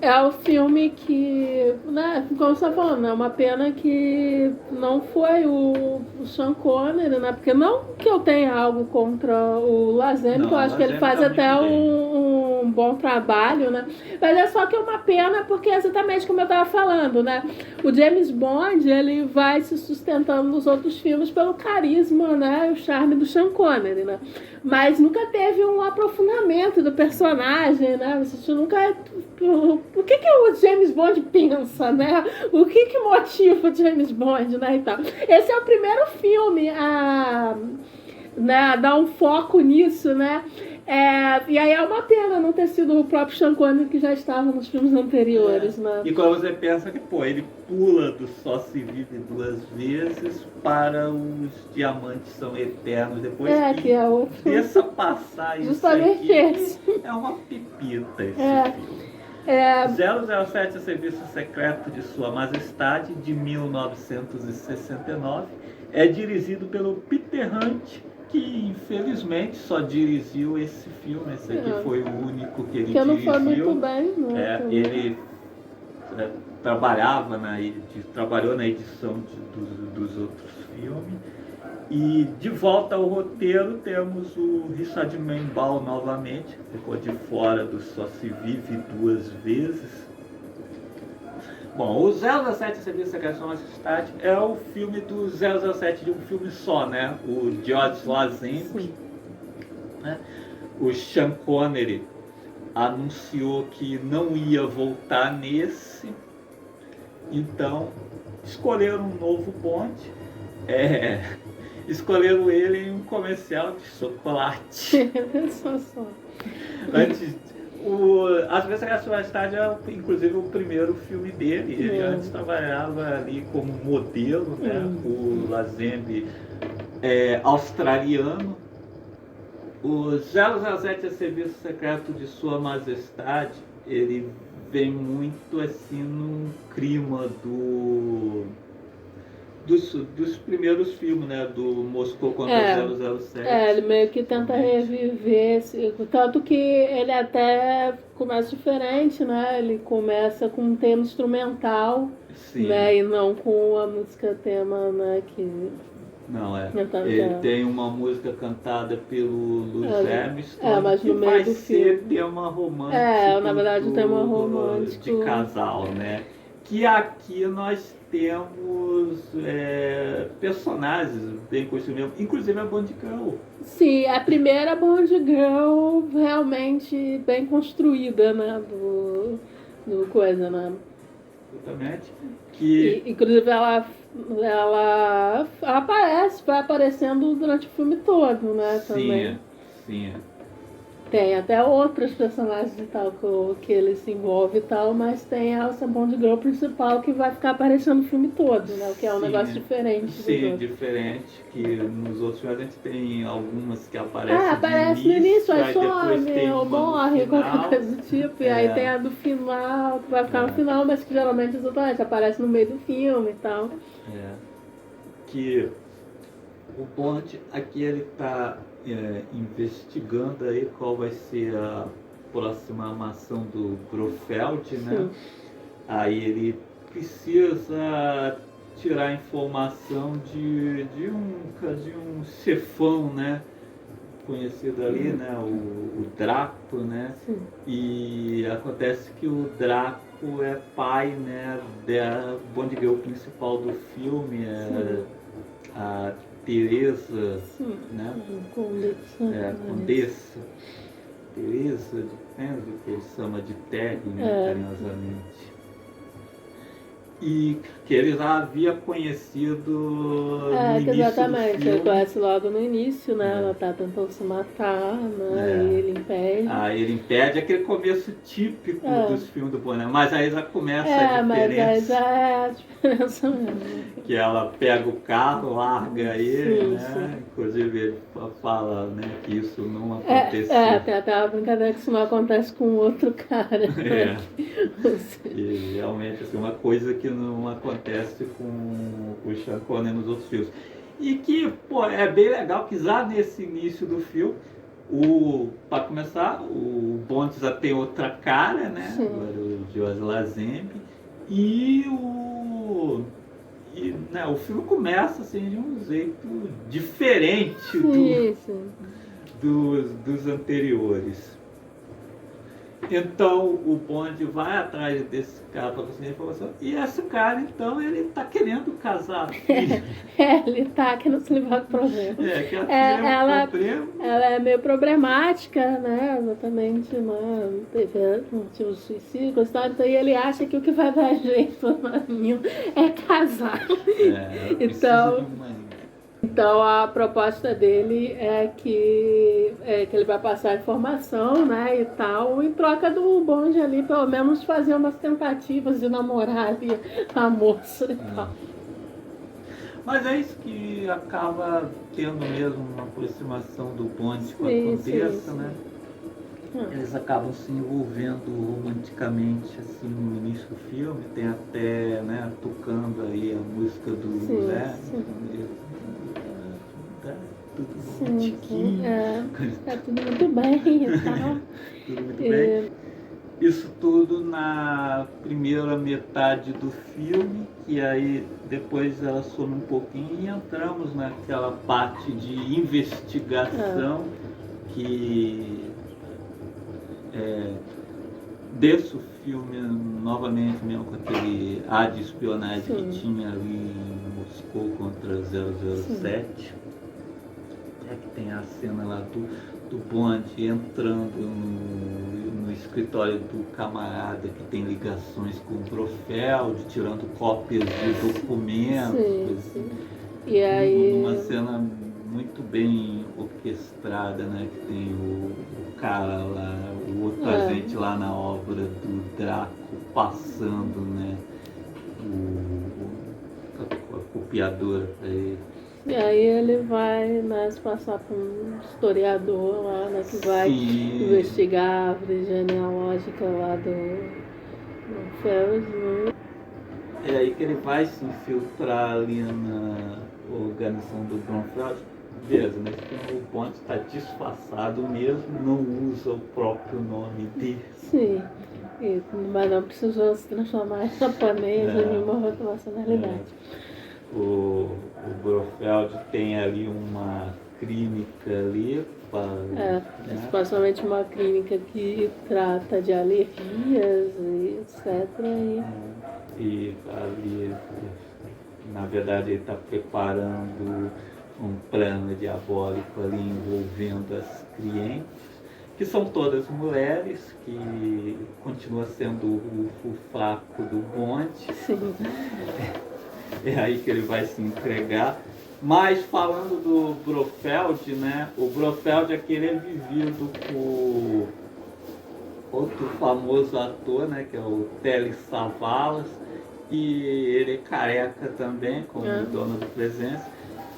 É o filme que, né, como você tá falando, é uma pena que não foi o Sean Connery, né? Porque não que eu tenha algo contra o Lazenby, que eu acho que ele faz até um bom trabalho, né? Mas é só que é uma pena porque é exatamente como eu tava falando, né? O James Bond, ele vai se sustentando nos outros filmes pelo carisma, né? E o charme do Sean Connery, né? Mas nunca teve um aprofundamento do personagem, né? Você nunca... O que o James Bond pensa, né? O que motiva o James Bond, né? E tal. Esse é o primeiro filme a dar um foco nisso, né? E aí é uma pena não ter sido o próprio Sean Connery que já estava nos filmes anteriores, né? E quando você pensa que, ele pula do Só Se Vive Duas Vezes para os Diamantes São Eternos, depois que é outro. Deixa passar isso justamente aqui, esse. é uma pipita esse filme. 007 a Serviço Secreto de Sua Majestade, de 1969, é dirigido pelo Peter Hunt, que infelizmente só dirigiu esse filme. Esse aqui foi o único que ele dirigiu. Não foi muito bem, né? Ele trabalhou na edição dos outros filmes. E de volta ao roteiro temos o Richard Membal novamente, ficou de fora do Só Se Vive Duas Vezes. Bom, o 007 Serviço Secreto de Sua Majestade é o filme do 007 de um filme só, né? O George Lazenby, né? O Sean Connery anunciou que não ia voltar nesse, então escolheram um novo Bond, escolheram ele em um comercial de chocolate. As Vezes a Sua Majestade é inclusive o primeiro filme dele. Ele antes trabalhava ali como modelo, né? O Lazenby é australiano. O 007 a Serviço Secreto de Sua Majestade, ele vem muito assim no clima dos primeiros filmes, né? Do Moscou contra 007. Ele meio que tenta reviver, tanto que ele até começa diferente, né? Ele começa com um tema instrumental, né? E não com a música tema, né? Não, ele tem uma música cantada pelo Louis Armstrong, mas que no meio vai do ser filme. tema romântico. Na verdade o tema romântico de casal, né? Que aqui nós temos personagens bem construídos, inclusive a Bond Girl. Sim, a primeira Bond Girl realmente bem construída, né? Do coisa, né? Exatamente. Inclusive ela vai aparecendo durante o filme todo, né? Também. Sim. Tem até outros personagens e tal que ele se envolve e tal, mas tem essa Bond Girl principal que vai ficar aparecendo o filme todo, né? O que é um negócio diferente. Sim, diferente, que nos outros filmes a gente tem algumas que aparecem aparece no início, aí some, ou morre, final, qualquer coisa do tipo, e aí tem a do final, que vai ficar no final, mas que geralmente exatamente aparece no meio do filme e tal. Que o Bond, aqui ele está investigando aí qual vai ser a próxima armação do Blofeld, né? Aí ele precisa tirar informação de um chefão, né? Conhecido ali, né? O Draco, né? E acontece que o Draco é pai, né? Da Bond Girl principal do filme, a Teresa, né? Condessa. Teresa de Penzl, que ele chama de Terry, né, carinhosamente. E que ele já havia conhecido no início exatamente. do filme. Ele conhece logo no início, né? Ela tá tentando se matar, né? E ele impede. Ele impede aquele começo típico dos filmes do Bond, mas aí já começa a mas aí diferença. já é a diferença mesmo. Que ela pega o carro, larga ele, Sim, né? sim. Inclusive ele fala, né, que isso não aconteceu. Tem até uma brincadeira que isso não acontece com outro cara. E realmente assim, uma coisa que não acontece com o Sean Connery nos outros filmes. E que, pô, é bem legal que já nesse início do filme, para começar, o Bond já tem outra cara, né? Sim. Agora o George Lazenby. E né, o filme começa assim, de um jeito diferente dos anteriores. Então o Bond vai atrás desse cara para conseguir informação. E esse cara, então, ele tá querendo casar. Ele tá querendo se livrar do problema. Que a filha problema. Ela é meio problemática, né? Exatamente, né? Teve um suicídio, então ele acha que o que vai dar jeito no ninho é casar. Então a proposta dele é que ele vai passar a informação, né, e tal, em troca do Bond ali, pelo menos fazer umas tentativas de namorar ali a moça e tal. Mas é isso que acaba tendo mesmo uma aproximação do Bond com a Condessa, né? Eles acabam se envolvendo romanticamente assim no início do filme, tem até, né, tocando aí a música do Zé. Tudo romantiquinho. Tudo muito bem e tal. Tudo muito bem. Isso tudo na primeira metade do filme, e aí depois ela some um pouquinho e entramos naquela parte de investigação que desce o filme novamente mesmo com aquele ar de espionagem que tinha ali em Moscou contra 007. Que tem a cena lá do Bond entrando no escritório do camarada que tem ligações com o Blofeld, tirando cópias de documentos. E aí... Uma cena muito bem orquestrada, né? Que tem o cara lá, o outro agente lá na obra do Draco passando, né? A copiadora para ele. E aí ele vai se passar por um historiador lá, né, que vai investigar a árvore genealógica lá do Feld, né? É aí que ele vai se infiltrar ali na organização do Blofeld. Beleza, né? O Bond está disfarçado mesmo, não usa o próprio nome dele. Sim, mas não precisou se transformar em japonês ou nenhuma outra nacionalidade. O Blofeld tem ali uma clínica ali supostamente uma clínica que trata de alergias e etc. E ali, na verdade, ele está preparando um plano diabólico ali envolvendo as clientes, que são todas mulheres, que continua sendo o fraco do Bond. Sim. É aí que ele vai se entregar. Mas falando do Blofeld, né? O Blofeld é aquele vivido por outro famoso ator, né? Que é o Telly Savalas. E ele é careca também, como o dono do Presença.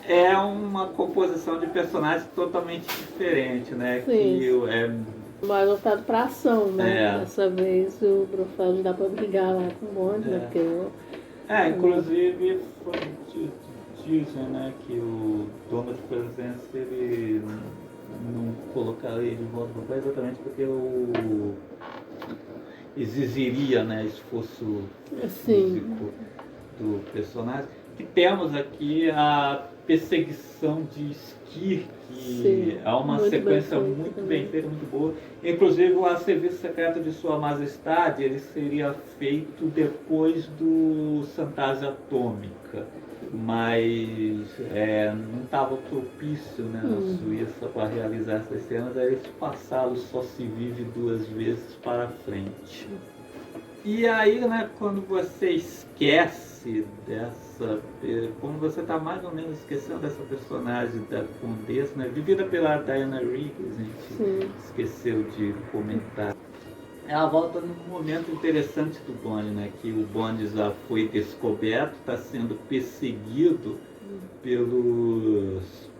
É uma composição de personagens totalmente diferente, né? Sim. Que mais voltado para ação, né? Dessa vez o Blofeld dá para brigar lá com o Bond, né? Porque inclusive dizem, né, que o dono de Presença ele não colocaria ele de volta no papel exatamente porque exigiria, né, esforço físico do personagem. que temos aqui a perseguição de esqui, que Sim, é uma muito sequência bem feita muito também. bem feita, muito boa. Inclusive o A Serviço Secreto de Sua Majestade, ele seria feito depois do Fantasia Atômica, mas não estava propício, né, na Suíça para realizar essas cenas, aí eles passaram Só Se Vive Duas Vezes para frente. E aí, né, quando você esquece quando você está mais ou menos esquecendo dessa personagem da Condessa, né, vivida pela Diana Rigg, a gente Sim. esqueceu de comentar. Ela volta num momento interessante do Bond, né, que o Bond já foi descoberto, está sendo perseguido pelos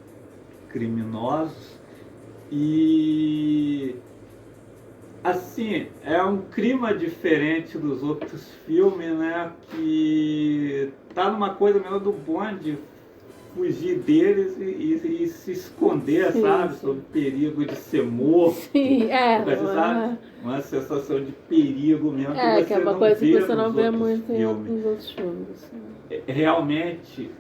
criminosos e assim, é um clima diferente dos outros filmes, né? Que tá numa coisa mesmo do Bond fugir deles e se esconder, Sim, sabe? sim. Sob o perigo de ser morto. Sim, Você sabe? Uma sensação de perigo mesmo que é uma coisa que você não vê nos outros muito em filmes. nos outros filmes. Assim. Realmente,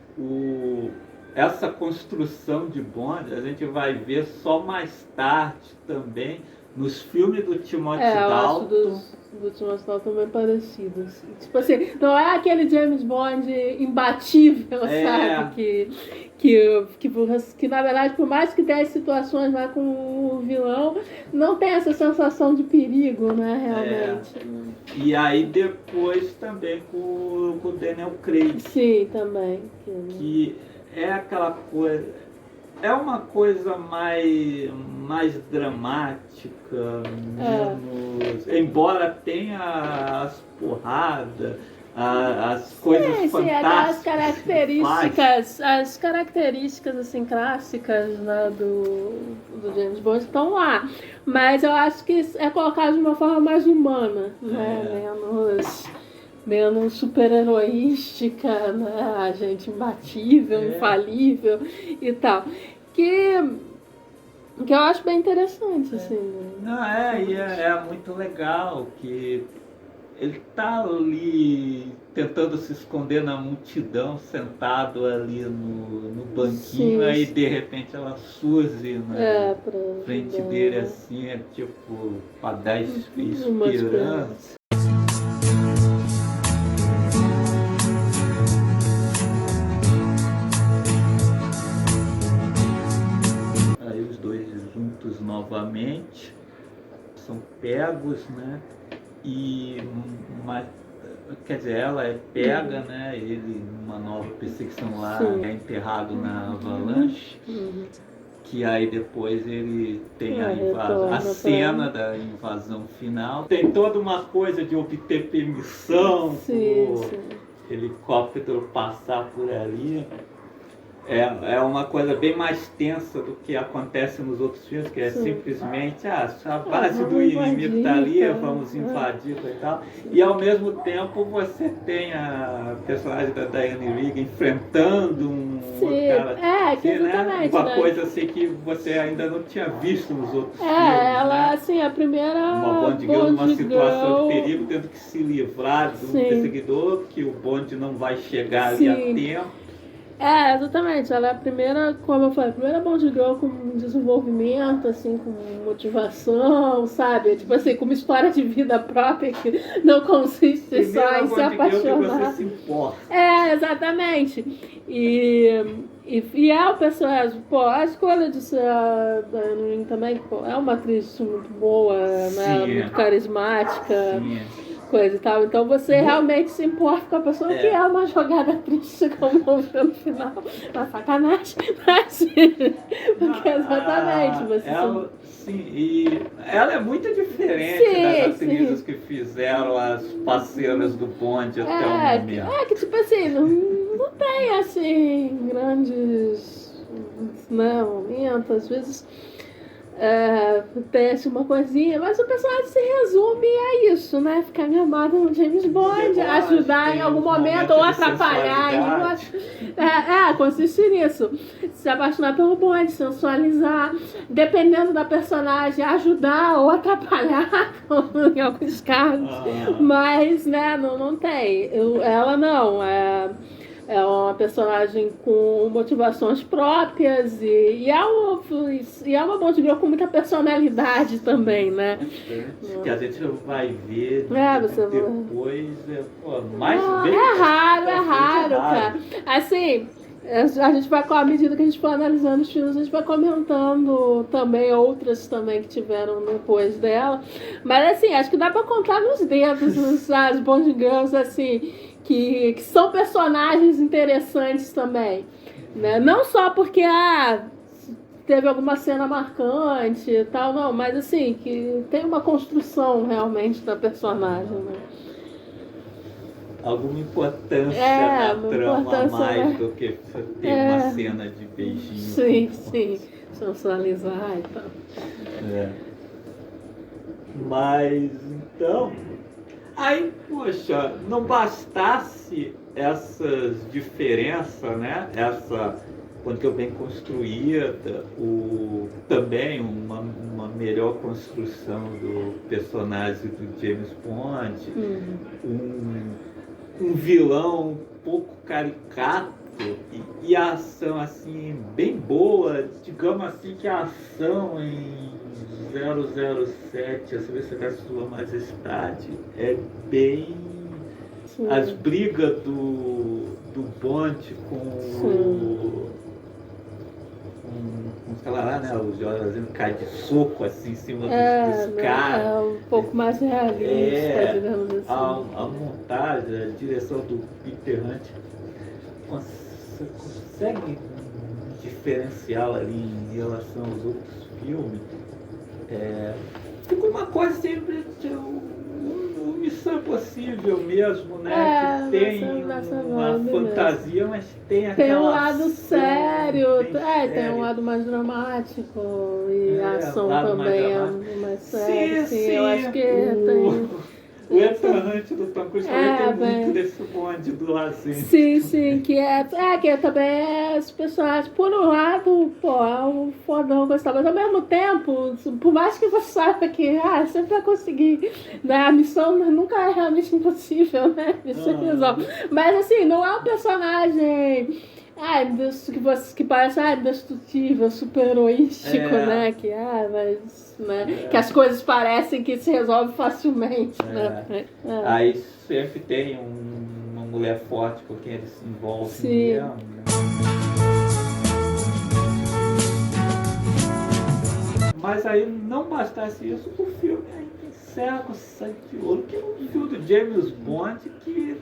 essa construção de Bond a gente vai ver só mais tarde também nos filmes do Timothy Eu acho Dalton. do Timothy Dalton bem parecidos. Tipo assim, não é aquele James Bond imbatível, sabe? Que na verdade, por mais que tenha as situações lá com o vilão, não tem essa sensação de perigo, né, realmente. E aí depois também com o Daniel Craig. Sim, também. Que é aquela coisa... É uma coisa mais dramática, menos... Embora tenha as porradas, as coisas fantásticas. As características assim, clássicas, né, do James Bond estão lá. Mas eu acho que é colocado de uma forma mais humana, né? Menos super-heroística, né? A gente imbatível, infalível e tal. Que eu acho bem interessante, assim. Né? Não, é muito legal que ele tá ali tentando se esconder na multidão, sentado ali no banquinho, Sim, aí sim. de repente ela surge na Pra frente ajudar, dele né? assim, tipo, para dar Uma esperança. Aí os dois juntos novamente são pegos, né? Quer dizer, ela é pega, né? Ele numa nova perseguição lá, Sim. é enterrado na avalanche. Que aí depois ele tem a retorna cena da invasão final. Tem toda uma coisa de obter permissão Sim, pro sim. helicóptero passar por ali. É uma coisa bem mais tensa do que acontece nos outros filmes, que é simplesmente a base do vamos inimigo está ali, invadir, vamos invadir e tal. E ao mesmo tempo você tem a personagem da Diana Rigg enfrentando um outro cara. que exatamente, Uma né? coisa assim que você ainda não tinha visto nos outros filmes. Ela, né? assim, a primeira Uma Bond Girl numa Bond situação Girl- de perigo, tendo que se livrar de um Sim. perseguidor, que o Bond não vai chegar ali a Sim. tempo. Exatamente. Ela é a primeira, como eu falei, a primeira Bond Girl com desenvolvimento, assim, com motivação, sabe? Tipo assim, com uma história de vida própria que não consiste só em se Primeira Bond Girl que apaixonar. você se importa. Exatamente. E é o personagem, a escolha de ser a Diana Rigg também, é uma atriz muito boa, né? Sim. Muito carismática. Sim. Coisa e tal. Então você realmente se importa com a pessoa que é uma jogada triste, como eu vi no final. Uma sacanagem. Mas, porque exatamente você. Sim, e ela é muito diferente Sim, das atrizes que fizeram as parceiras do Bond até o momento. que tipo assim, não tem assim grandes, né, momentos, às vezes. Tem assim, uma coisinha, mas o personagem se resume a isso, né? Ficar amado no James Bond, ajudar em algum momento ou atrapalhar. Eu acho, consiste nisso. Se apaixonar pelo Bond, sensualizar, dependendo da personagem, ajudar ou atrapalhar em alguns casos. Mas, né, não tem. Ela não. é uma personagem com motivações próprias e é uma Bond Girl com muita personalidade também, né? Que a gente vai ver Você depois, mais bem. É raro, cara. Assim, a gente vai, à medida que a gente for analisando os filmes, a gente vai comentando também outras também que tiveram depois dela. Mas assim, acho que dá pra contar nos dedos as Bond Girls, assim, que são personagens interessantes também. Né? Não só porque teve alguma cena marcante e tal, não, mas assim, que tem uma construção realmente da personagem, né? Alguma importância na trama a mais, né? do que ter uma cena de beijinho. Sim, sensualizar e tal. Mas, então... Aí, poxa, não bastasse essas diferenças, né? Essa, quanto bem construída, também uma melhor construção do personagem do James Bond, um vilão um pouco caricato e a ação assim bem boa, digamos assim que a ação em 007, a Serviço da Sua Majestade, é bem... Sim. As brigas do Bond com sei lá, né? O Jorge cai de soco assim em cima dos caras. É um pouco mais realista, digamos assim. A montagem, a direção do Peter Hunt consegue diferenciá-la ali em relação aos outros filmes. Fica uma coisa sempre uma Missão Impossível mesmo, né? Que tem uma fantasia, mas tem aquela... Tem um lado sério, tem um lado mais dramático e a ação também é mais séria. Sim, eu acho que tem... O Eternante do Tom Cruise também tem muito desse bonde do lazinho. Sim, que também as pessoas, por um lado, é um fodão gostar, mas ao mesmo tempo, por mais que você saiba que sempre vai conseguir, né, a missão nunca é realmente impossível, né? Isso resolve. Mas assim, não é um personagem que parece indestrutível, super heroístico, né? Que as coisas parecem que se resolvem facilmente, né? Aí sempre tem uma mulher forte com quem ele se envolve mesmo, né? Mas aí não bastasse isso, o filme ainda encerra com sangue de ouro, que é um filme do James Bond que...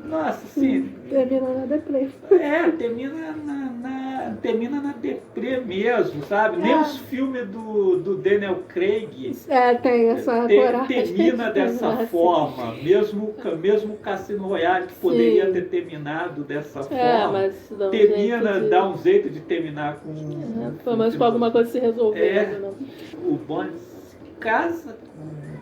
Nossa, sim. Termina na deprê. Termina na deprê mesmo, sabe? Nem os filmes do Daniel Craig tem essa coragem. termina dessa forma. Mesmo o Cassino Royale, que poderia ter terminado dessa forma, mas dá um jeito de terminar com... Pelo menos com alguma coisa se resolver. O Bond se casa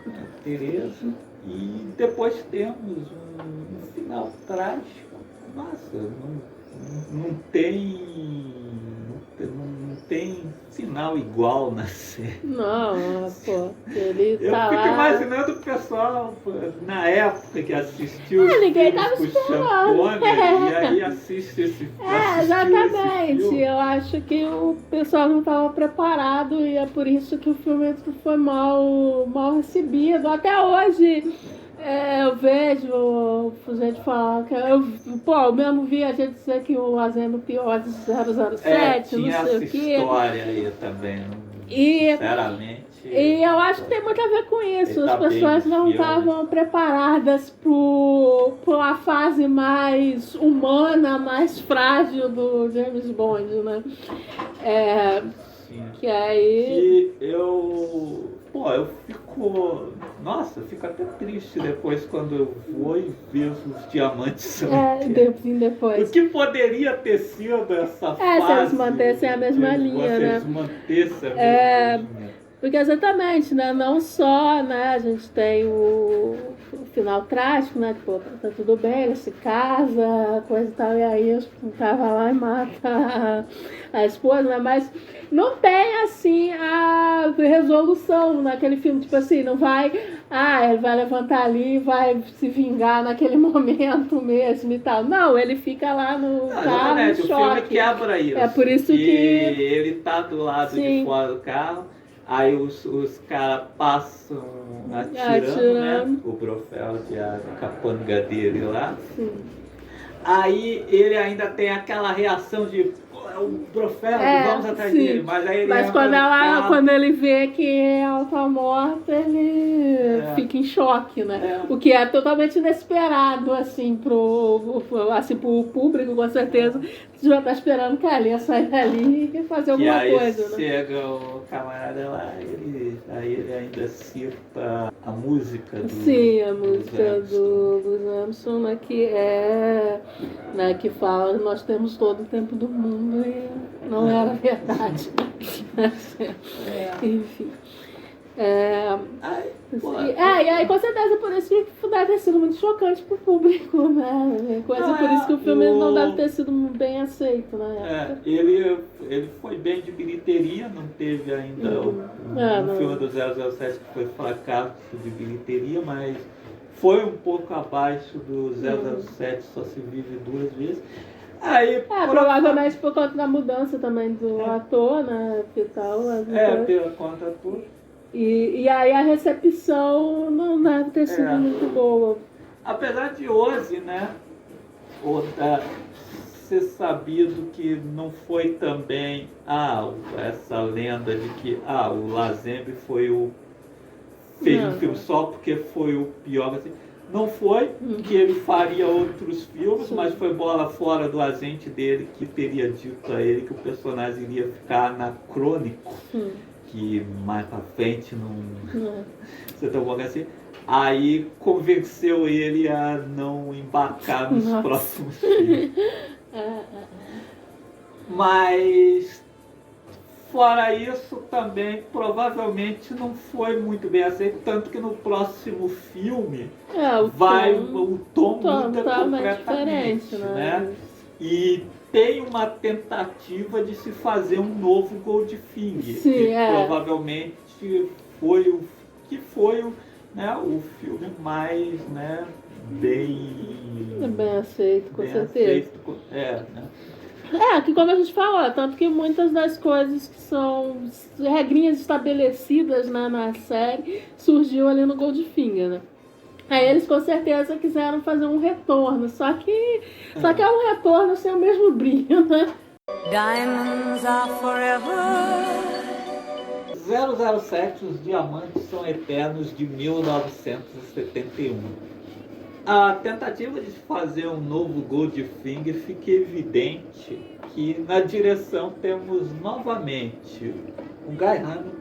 com a Teresa e depois temos um final trágico. Nossa, não tem final igual na série. Não, ele eu tá fico lá. imaginando o pessoal na época que assistiu ninguém tava esperando. E aí assiste esse exatamente. Eu acho que o pessoal não estava preparado e é por isso que o filme foi mal recebido. Até hoje eu vejo gente falar que eu mesmo vi a gente dizer que o Azeno pior de 007, não sei o quê. Tinha essa história aí também, sinceramente. E eu acho que tem muito a ver com isso. As pessoas não estavam preparadas para a fase mais humana, mais frágil do James Bond, né? Que aí... eu fico... Nossa, eu fico até triste depois quando eu vou e vejo os diamantes. Depois. O que poderia ter sido essa fase? Se eles mantessem a mesma linha, né? Se eles mantessem a mesma linha. Porque exatamente, né? Não só, né, a gente tem o final trágico, né? Que, pô, tá tudo bem, ele se casa, coisa e tal, e aí o cara vai lá e mata a esposa, né? Mas não tem, assim, a resolução naquele filme, tipo assim, não vai... ele vai levantar ali e vai se vingar naquele momento mesmo e tal. Não, ele fica lá no carro em o filme choque. quebra isso. É por isso que... ele tá do lado Sim. de fora do carro, aí os caras passam atirando, Atirando. né? O Brofeld e a capanga dele lá. Sim. Aí ele ainda tem aquela reação de é o Brofeld, vamos atrás sim. dele. Mas aí ele quando ele vê que ela tá morta, ele fica em choque, né? O que é totalmente inesperado, assim, pro público, com certeza. Já tá esperando que a Alia saia dali e fazer alguma coisa, né? Chega o camarada lá, aí ele ainda cita a música do... Sim, a música do Louis Armstrong, né, que é... Né, que fala que nós temos todo o tempo do mundo e não era verdade. Enfim. E aí, com certeza, por isso que deve ter sido muito chocante pro público, né? Por isso que o filme não deve ter sido bem aceito, né? Ele foi bem de bilheteria, não teve ainda o filme do 007 que foi fracasso de bilheteria, mas foi um pouco abaixo do 007, Só Se Vive Duas Vezes. Provavelmente por conta da mudança também do ator, né? Que tal, pela conta toda. E aí a recepção não deve ter sido muito boa. Apesar de hoje, né, ser sabido que não foi também essa lenda de que o Lazenby fez um filme só porque foi o pior. Assim. Não foi, que ele faria outros filmes, mas foi bola fora do agente dele que teria dito a ele que o personagem iria ficar anacrônico. Que mais pra frente não... Você tá bom assim? Aí convenceu ele a não embarcar nos próximos filmes. Mas fora isso também provavelmente não foi muito bem aceito, tanto que no próximo filme o tom muda completamente, né? E tem uma tentativa de se fazer um novo Goldfinger, que provavelmente foi o filme mais, né, bem aceito, com certeza. Que como a gente falou, tanto que muitas das coisas que são regrinhas estabelecidas, né, na série surgiu ali no Goldfinger, né? Aí eles com certeza quiseram fazer um retorno, só que é um retorno sem o mesmo brilho, né? Diamonds are forever. 007, Os Diamantes São Eternos, de 1971. A tentativa de fazer um novo Goldfinger fica evidente que na direção temos novamente o Guy Hamilton,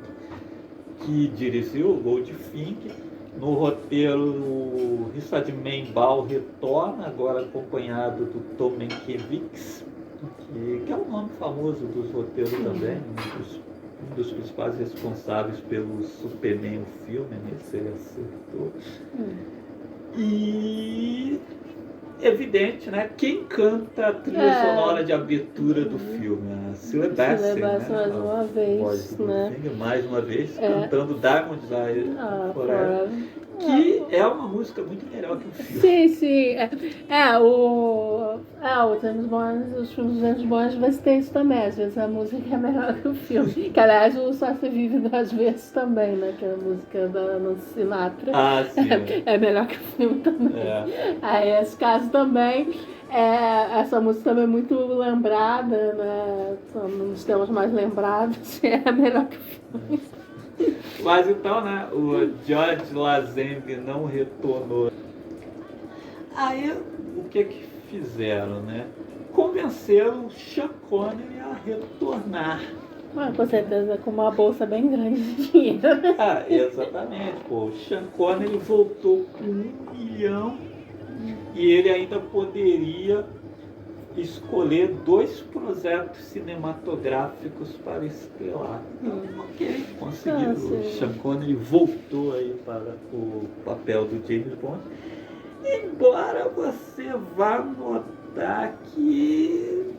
que dirigiu o Goldfinger. No roteiro, o Richard Membal retorna, agora acompanhado do Tom Mankiewicz, que é um nome famoso dos roteiros também, um dos principais responsáveis pelo Superman, o filme, nesse ele acertou. E evidente, né? Quem canta a trilha sonora de abertura do filme? A Cilla Bassett, né? Mais uma vez, né? Mais uma vez, cantando Diamonds Are Forever. Que é uma música muito melhor que o filme. Sim. O James Bond, os filmes do James Bond às vezes tem isso também. Às vezes a música é melhor que o filme. Que aliás o Só Se Vive Duas Vezes também, né? Que é a música da Nancy Sinatra. Sim. É melhor que o filme também. Aí esse caso também. Essa música também é muito lembrada, né? Nos temas mais lembrados. É melhor que o filme. Mas então, né, o George Lazenby não retornou. Aí, o que fizeram, né? Convenceram o Sean Connery a retornar. Com certeza, com uma bolsa bem grande de dinheiro. Exatamente, o Sean Connery voltou com 1 milhão e ele ainda poderia escolher 2 projetos cinematográficos para estrelar. Então, ok, conseguiu. O Sean Connery voltou aí para o papel do James Bond. Embora você vá notar que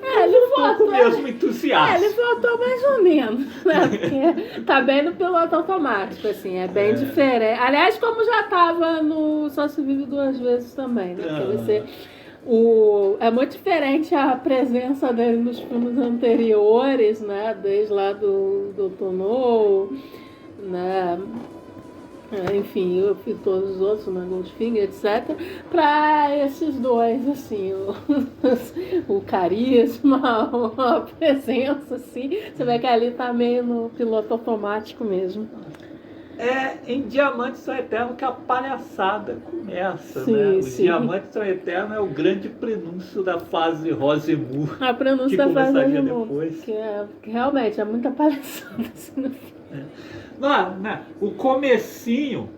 ele voltou com o mesmo entusiasmo. Ele voltou mais ou menos, né? Porque tá bem no piloto automático, assim, é bem diferente. Aliás, como já tava no Só Se Vive Duas Vezes também, né? Porque é muito diferente a presença dele nos filmes anteriores, né? Desde lá do Dr. No, né? Enfim, eu fiz todos os outros, né? Goldfinger, etc. Para esses dois, assim, o carisma, a presença, assim. Você vê que ali tá meio no piloto automático mesmo. É em Diamantes São Eterno que a palhaçada começa, né? Os Diamantes São Eterno é o grande prenúncio da fase Rosemont. A prenúncio da fase Rosemont, depois. Que realmente é muita palhaçada assim, no filme. Não, o comecinho,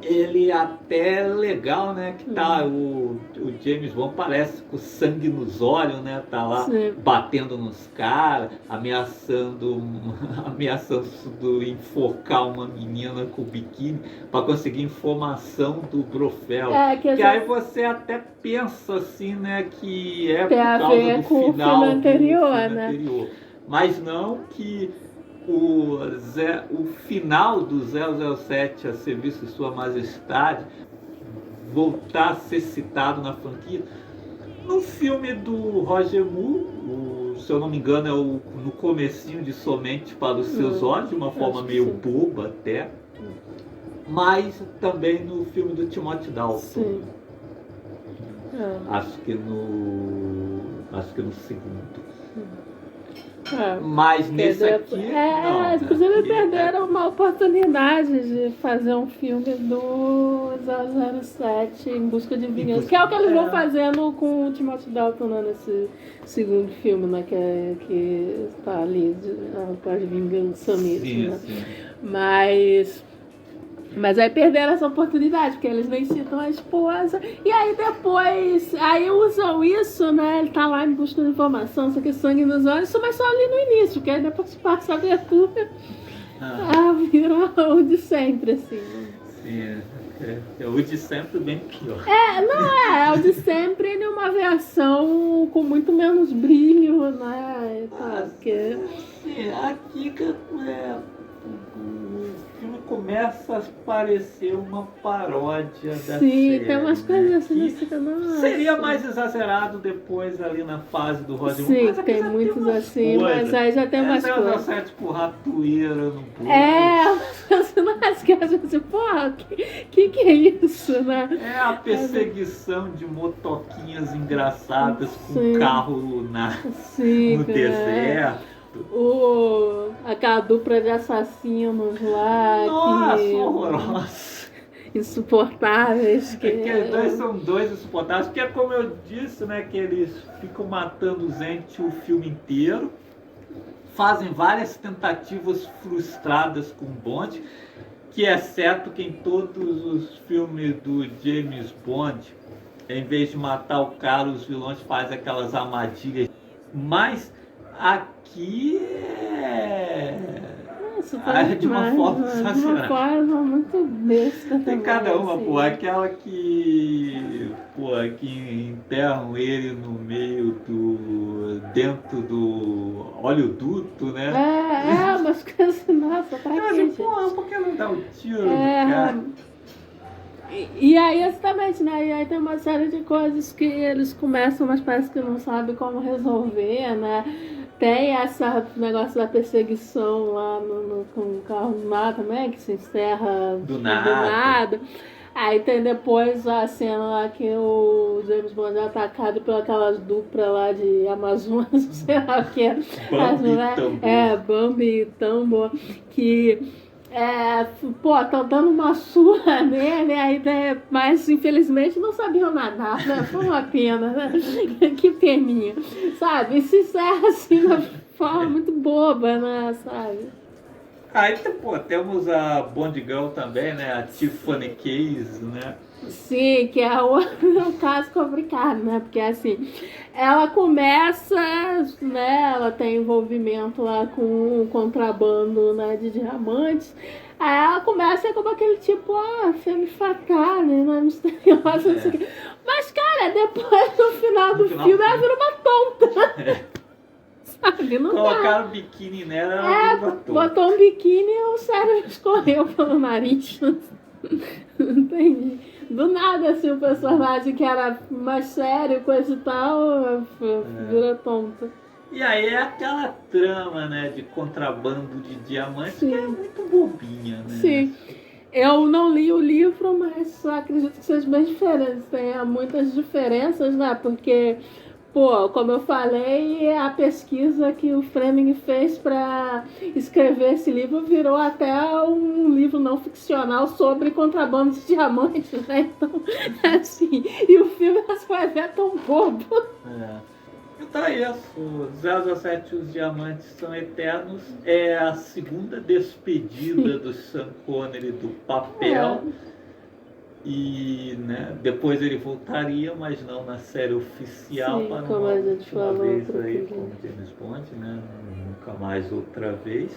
ele até é legal, né? Que tá o James Bond parece com sangue nos olhos, né? Tá lá batendo nos caras, ameaçando enforcar uma menina com biquíni para conseguir informação do Brofeld. Que aí você até pensa assim, né? Que é por causa do final anterior, né? Anterior. Mas não que o final do 007 a serviço de Sua Majestade voltar a ser citado na franquia. No filme do Roger Moore, se eu não me engano, é no comecinho de Somente para os Seus Olhos, de uma forma meio boba até, mas também no filme do Timothy Dalton. Acho que no segundo. Mas nesse aqui. Inclusive perderam uma oportunidade de fazer um filme do 007 Em Busca de Vingança, que é o que eles vão fazendo com o Timothy Dalton, né, nesse segundo filme, né, que está ali com a vingança mesmo. Mas aí perderam essa oportunidade, porque eles nem citam a esposa. E aí depois, usam isso, né? Ele tá lá em busca de informação, só que sangue nos olhos, mas só ali no início, porque aí depois passa a abertura, vira o de sempre, assim. Sim, é o de sempre bem pior. É o de sempre em uma versão com muito menos brilho, né? Sim, aqui o filme começa a parecer uma paródia da série. Sim, tem umas coisas assim. Seria mais exagerado depois ali na fase do Roger Moore. Sim, tem muitos assim, mas aí já tem umas coisas. É tipo ratoeira no bolso. Personagens que a gente, porra, que é isso, né? É a perseguição de motoquinhas engraçadas com carro no deserto. Aquela dupla de assassinos lá. Nossa, horrorosa. Insuportáveis. Aqueles dois são dois insuportáveis, porque é como eu disse, né, que eles ficam matando gente o filme inteiro, fazem várias tentativas frustradas com Bond, que é certo que em todos os filmes do James Bond, em vez de matar o cara, os vilões fazem aquelas armadilhas, mas aqui de uma forma sensacional. Muito besta. Tem cada uma, assim. Aquela que enterram ele no meio dentro do oleoduto, né? Mas coisas, nossa, pra quê? Por que não dá o tiro no cara? E aí, exatamente, né? E aí tem uma série de coisas que eles começam, mas parece que não sabem como resolver, né? Tem esse negócio da perseguição lá com o carro lá também, que se encerra do nada. Aí tem depois a cena lá que o James Bond é atacado por aquelas duplas lá de Amazonas, sei lá o que é. Bambi e Tambo, que estão dando uma surra nele, aí, né, mas infelizmente não sabiam nadar, né? Foi uma pena, né? Que peninha, sabe? E se encerra assim de uma forma muito boba, né? Sabe? Aí, temos a Bond Girl também, né? A Tiffany Case, né? Sim, que é o caso complicado, né? Porque assim, ela começa, né? Ela tem envolvimento lá com o contrabando, né, de diamantes. Aí ela começa como aquele tipo, femme fatale, né? Misteriosa, não sei o quê. Mas, cara, depois no final do filme ela vira uma tonta. Sabe? Não dá. Colocaram biquíni nela, ela virou tonta. Botou um biquíni e o cérebro escorreu pelo nariz. Entendi. Do nada, assim, o personagem que era mais sério, coisa e tal, vira tonta. E aí é aquela trama, né, de contrabando de diamantes, Sim. que é muito bobinha, né? Sim. Eu não li o livro, mas acredito que seja bem diferente. Tem muitas diferenças, né? Porque, pô, como eu falei, a pesquisa que o Fleming fez para escrever esse livro virou até um livro não ficcional sobre contrabando de diamantes, né? Então, assim, e o filme você vai ver tão bobo. Então é isso, 007 Os Diamantes São Eternos é a segunda despedida do Sean Connery do papel. E, né, depois ele voltaria, mas não na série oficial. Sim, para como uma a gente última falou vez outro aí dia. como James Bond, né? Nunca mais outra vez.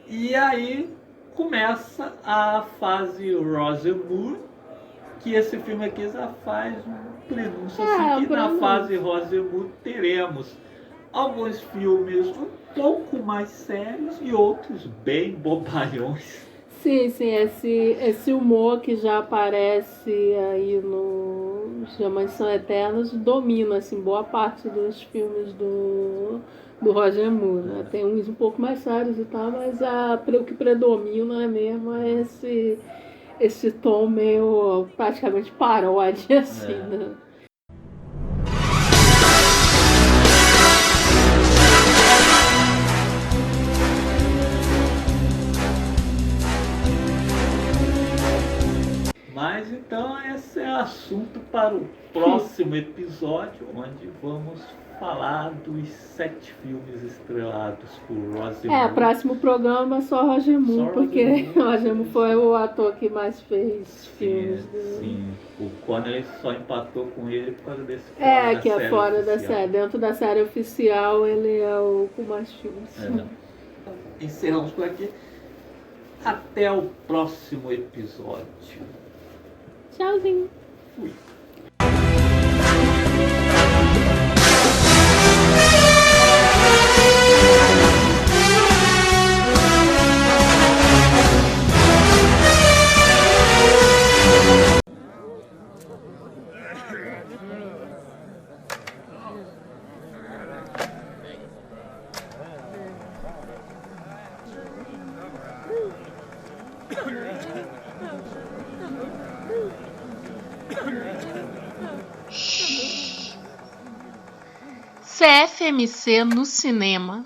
E aí começa a fase Roger Moore, que esse filme aqui já faz um prenúncio assim, que na fase Roger Moore teremos alguns filmes um pouco mais sérios e outros bem bobalhões. Sim, esse humor que já aparece aí no Diamantes São Eternos domina, assim, boa parte dos filmes do Roger Moore, né? Tem uns um pouco mais sérios e tal, mas o que predomina mesmo é esse tom meio praticamente paródia, assim, né? Mas então esse é assunto para o próximo episódio, onde vamos falar dos 7 filmes estrelados por Roger Moore. Próximo programa é só Roger Moore, Só porque Roger Moore. Roger Moore foi o ator que mais fez filmes. Sim, o Connery só empatou com ele por causa desse fora da Que é série fora da oficial. série. Dentro da série oficial, ele é o com mais filmes. Encerramos por aqui. Até o próximo episódio. Tchauzinho. Fui. CFMC no cinema.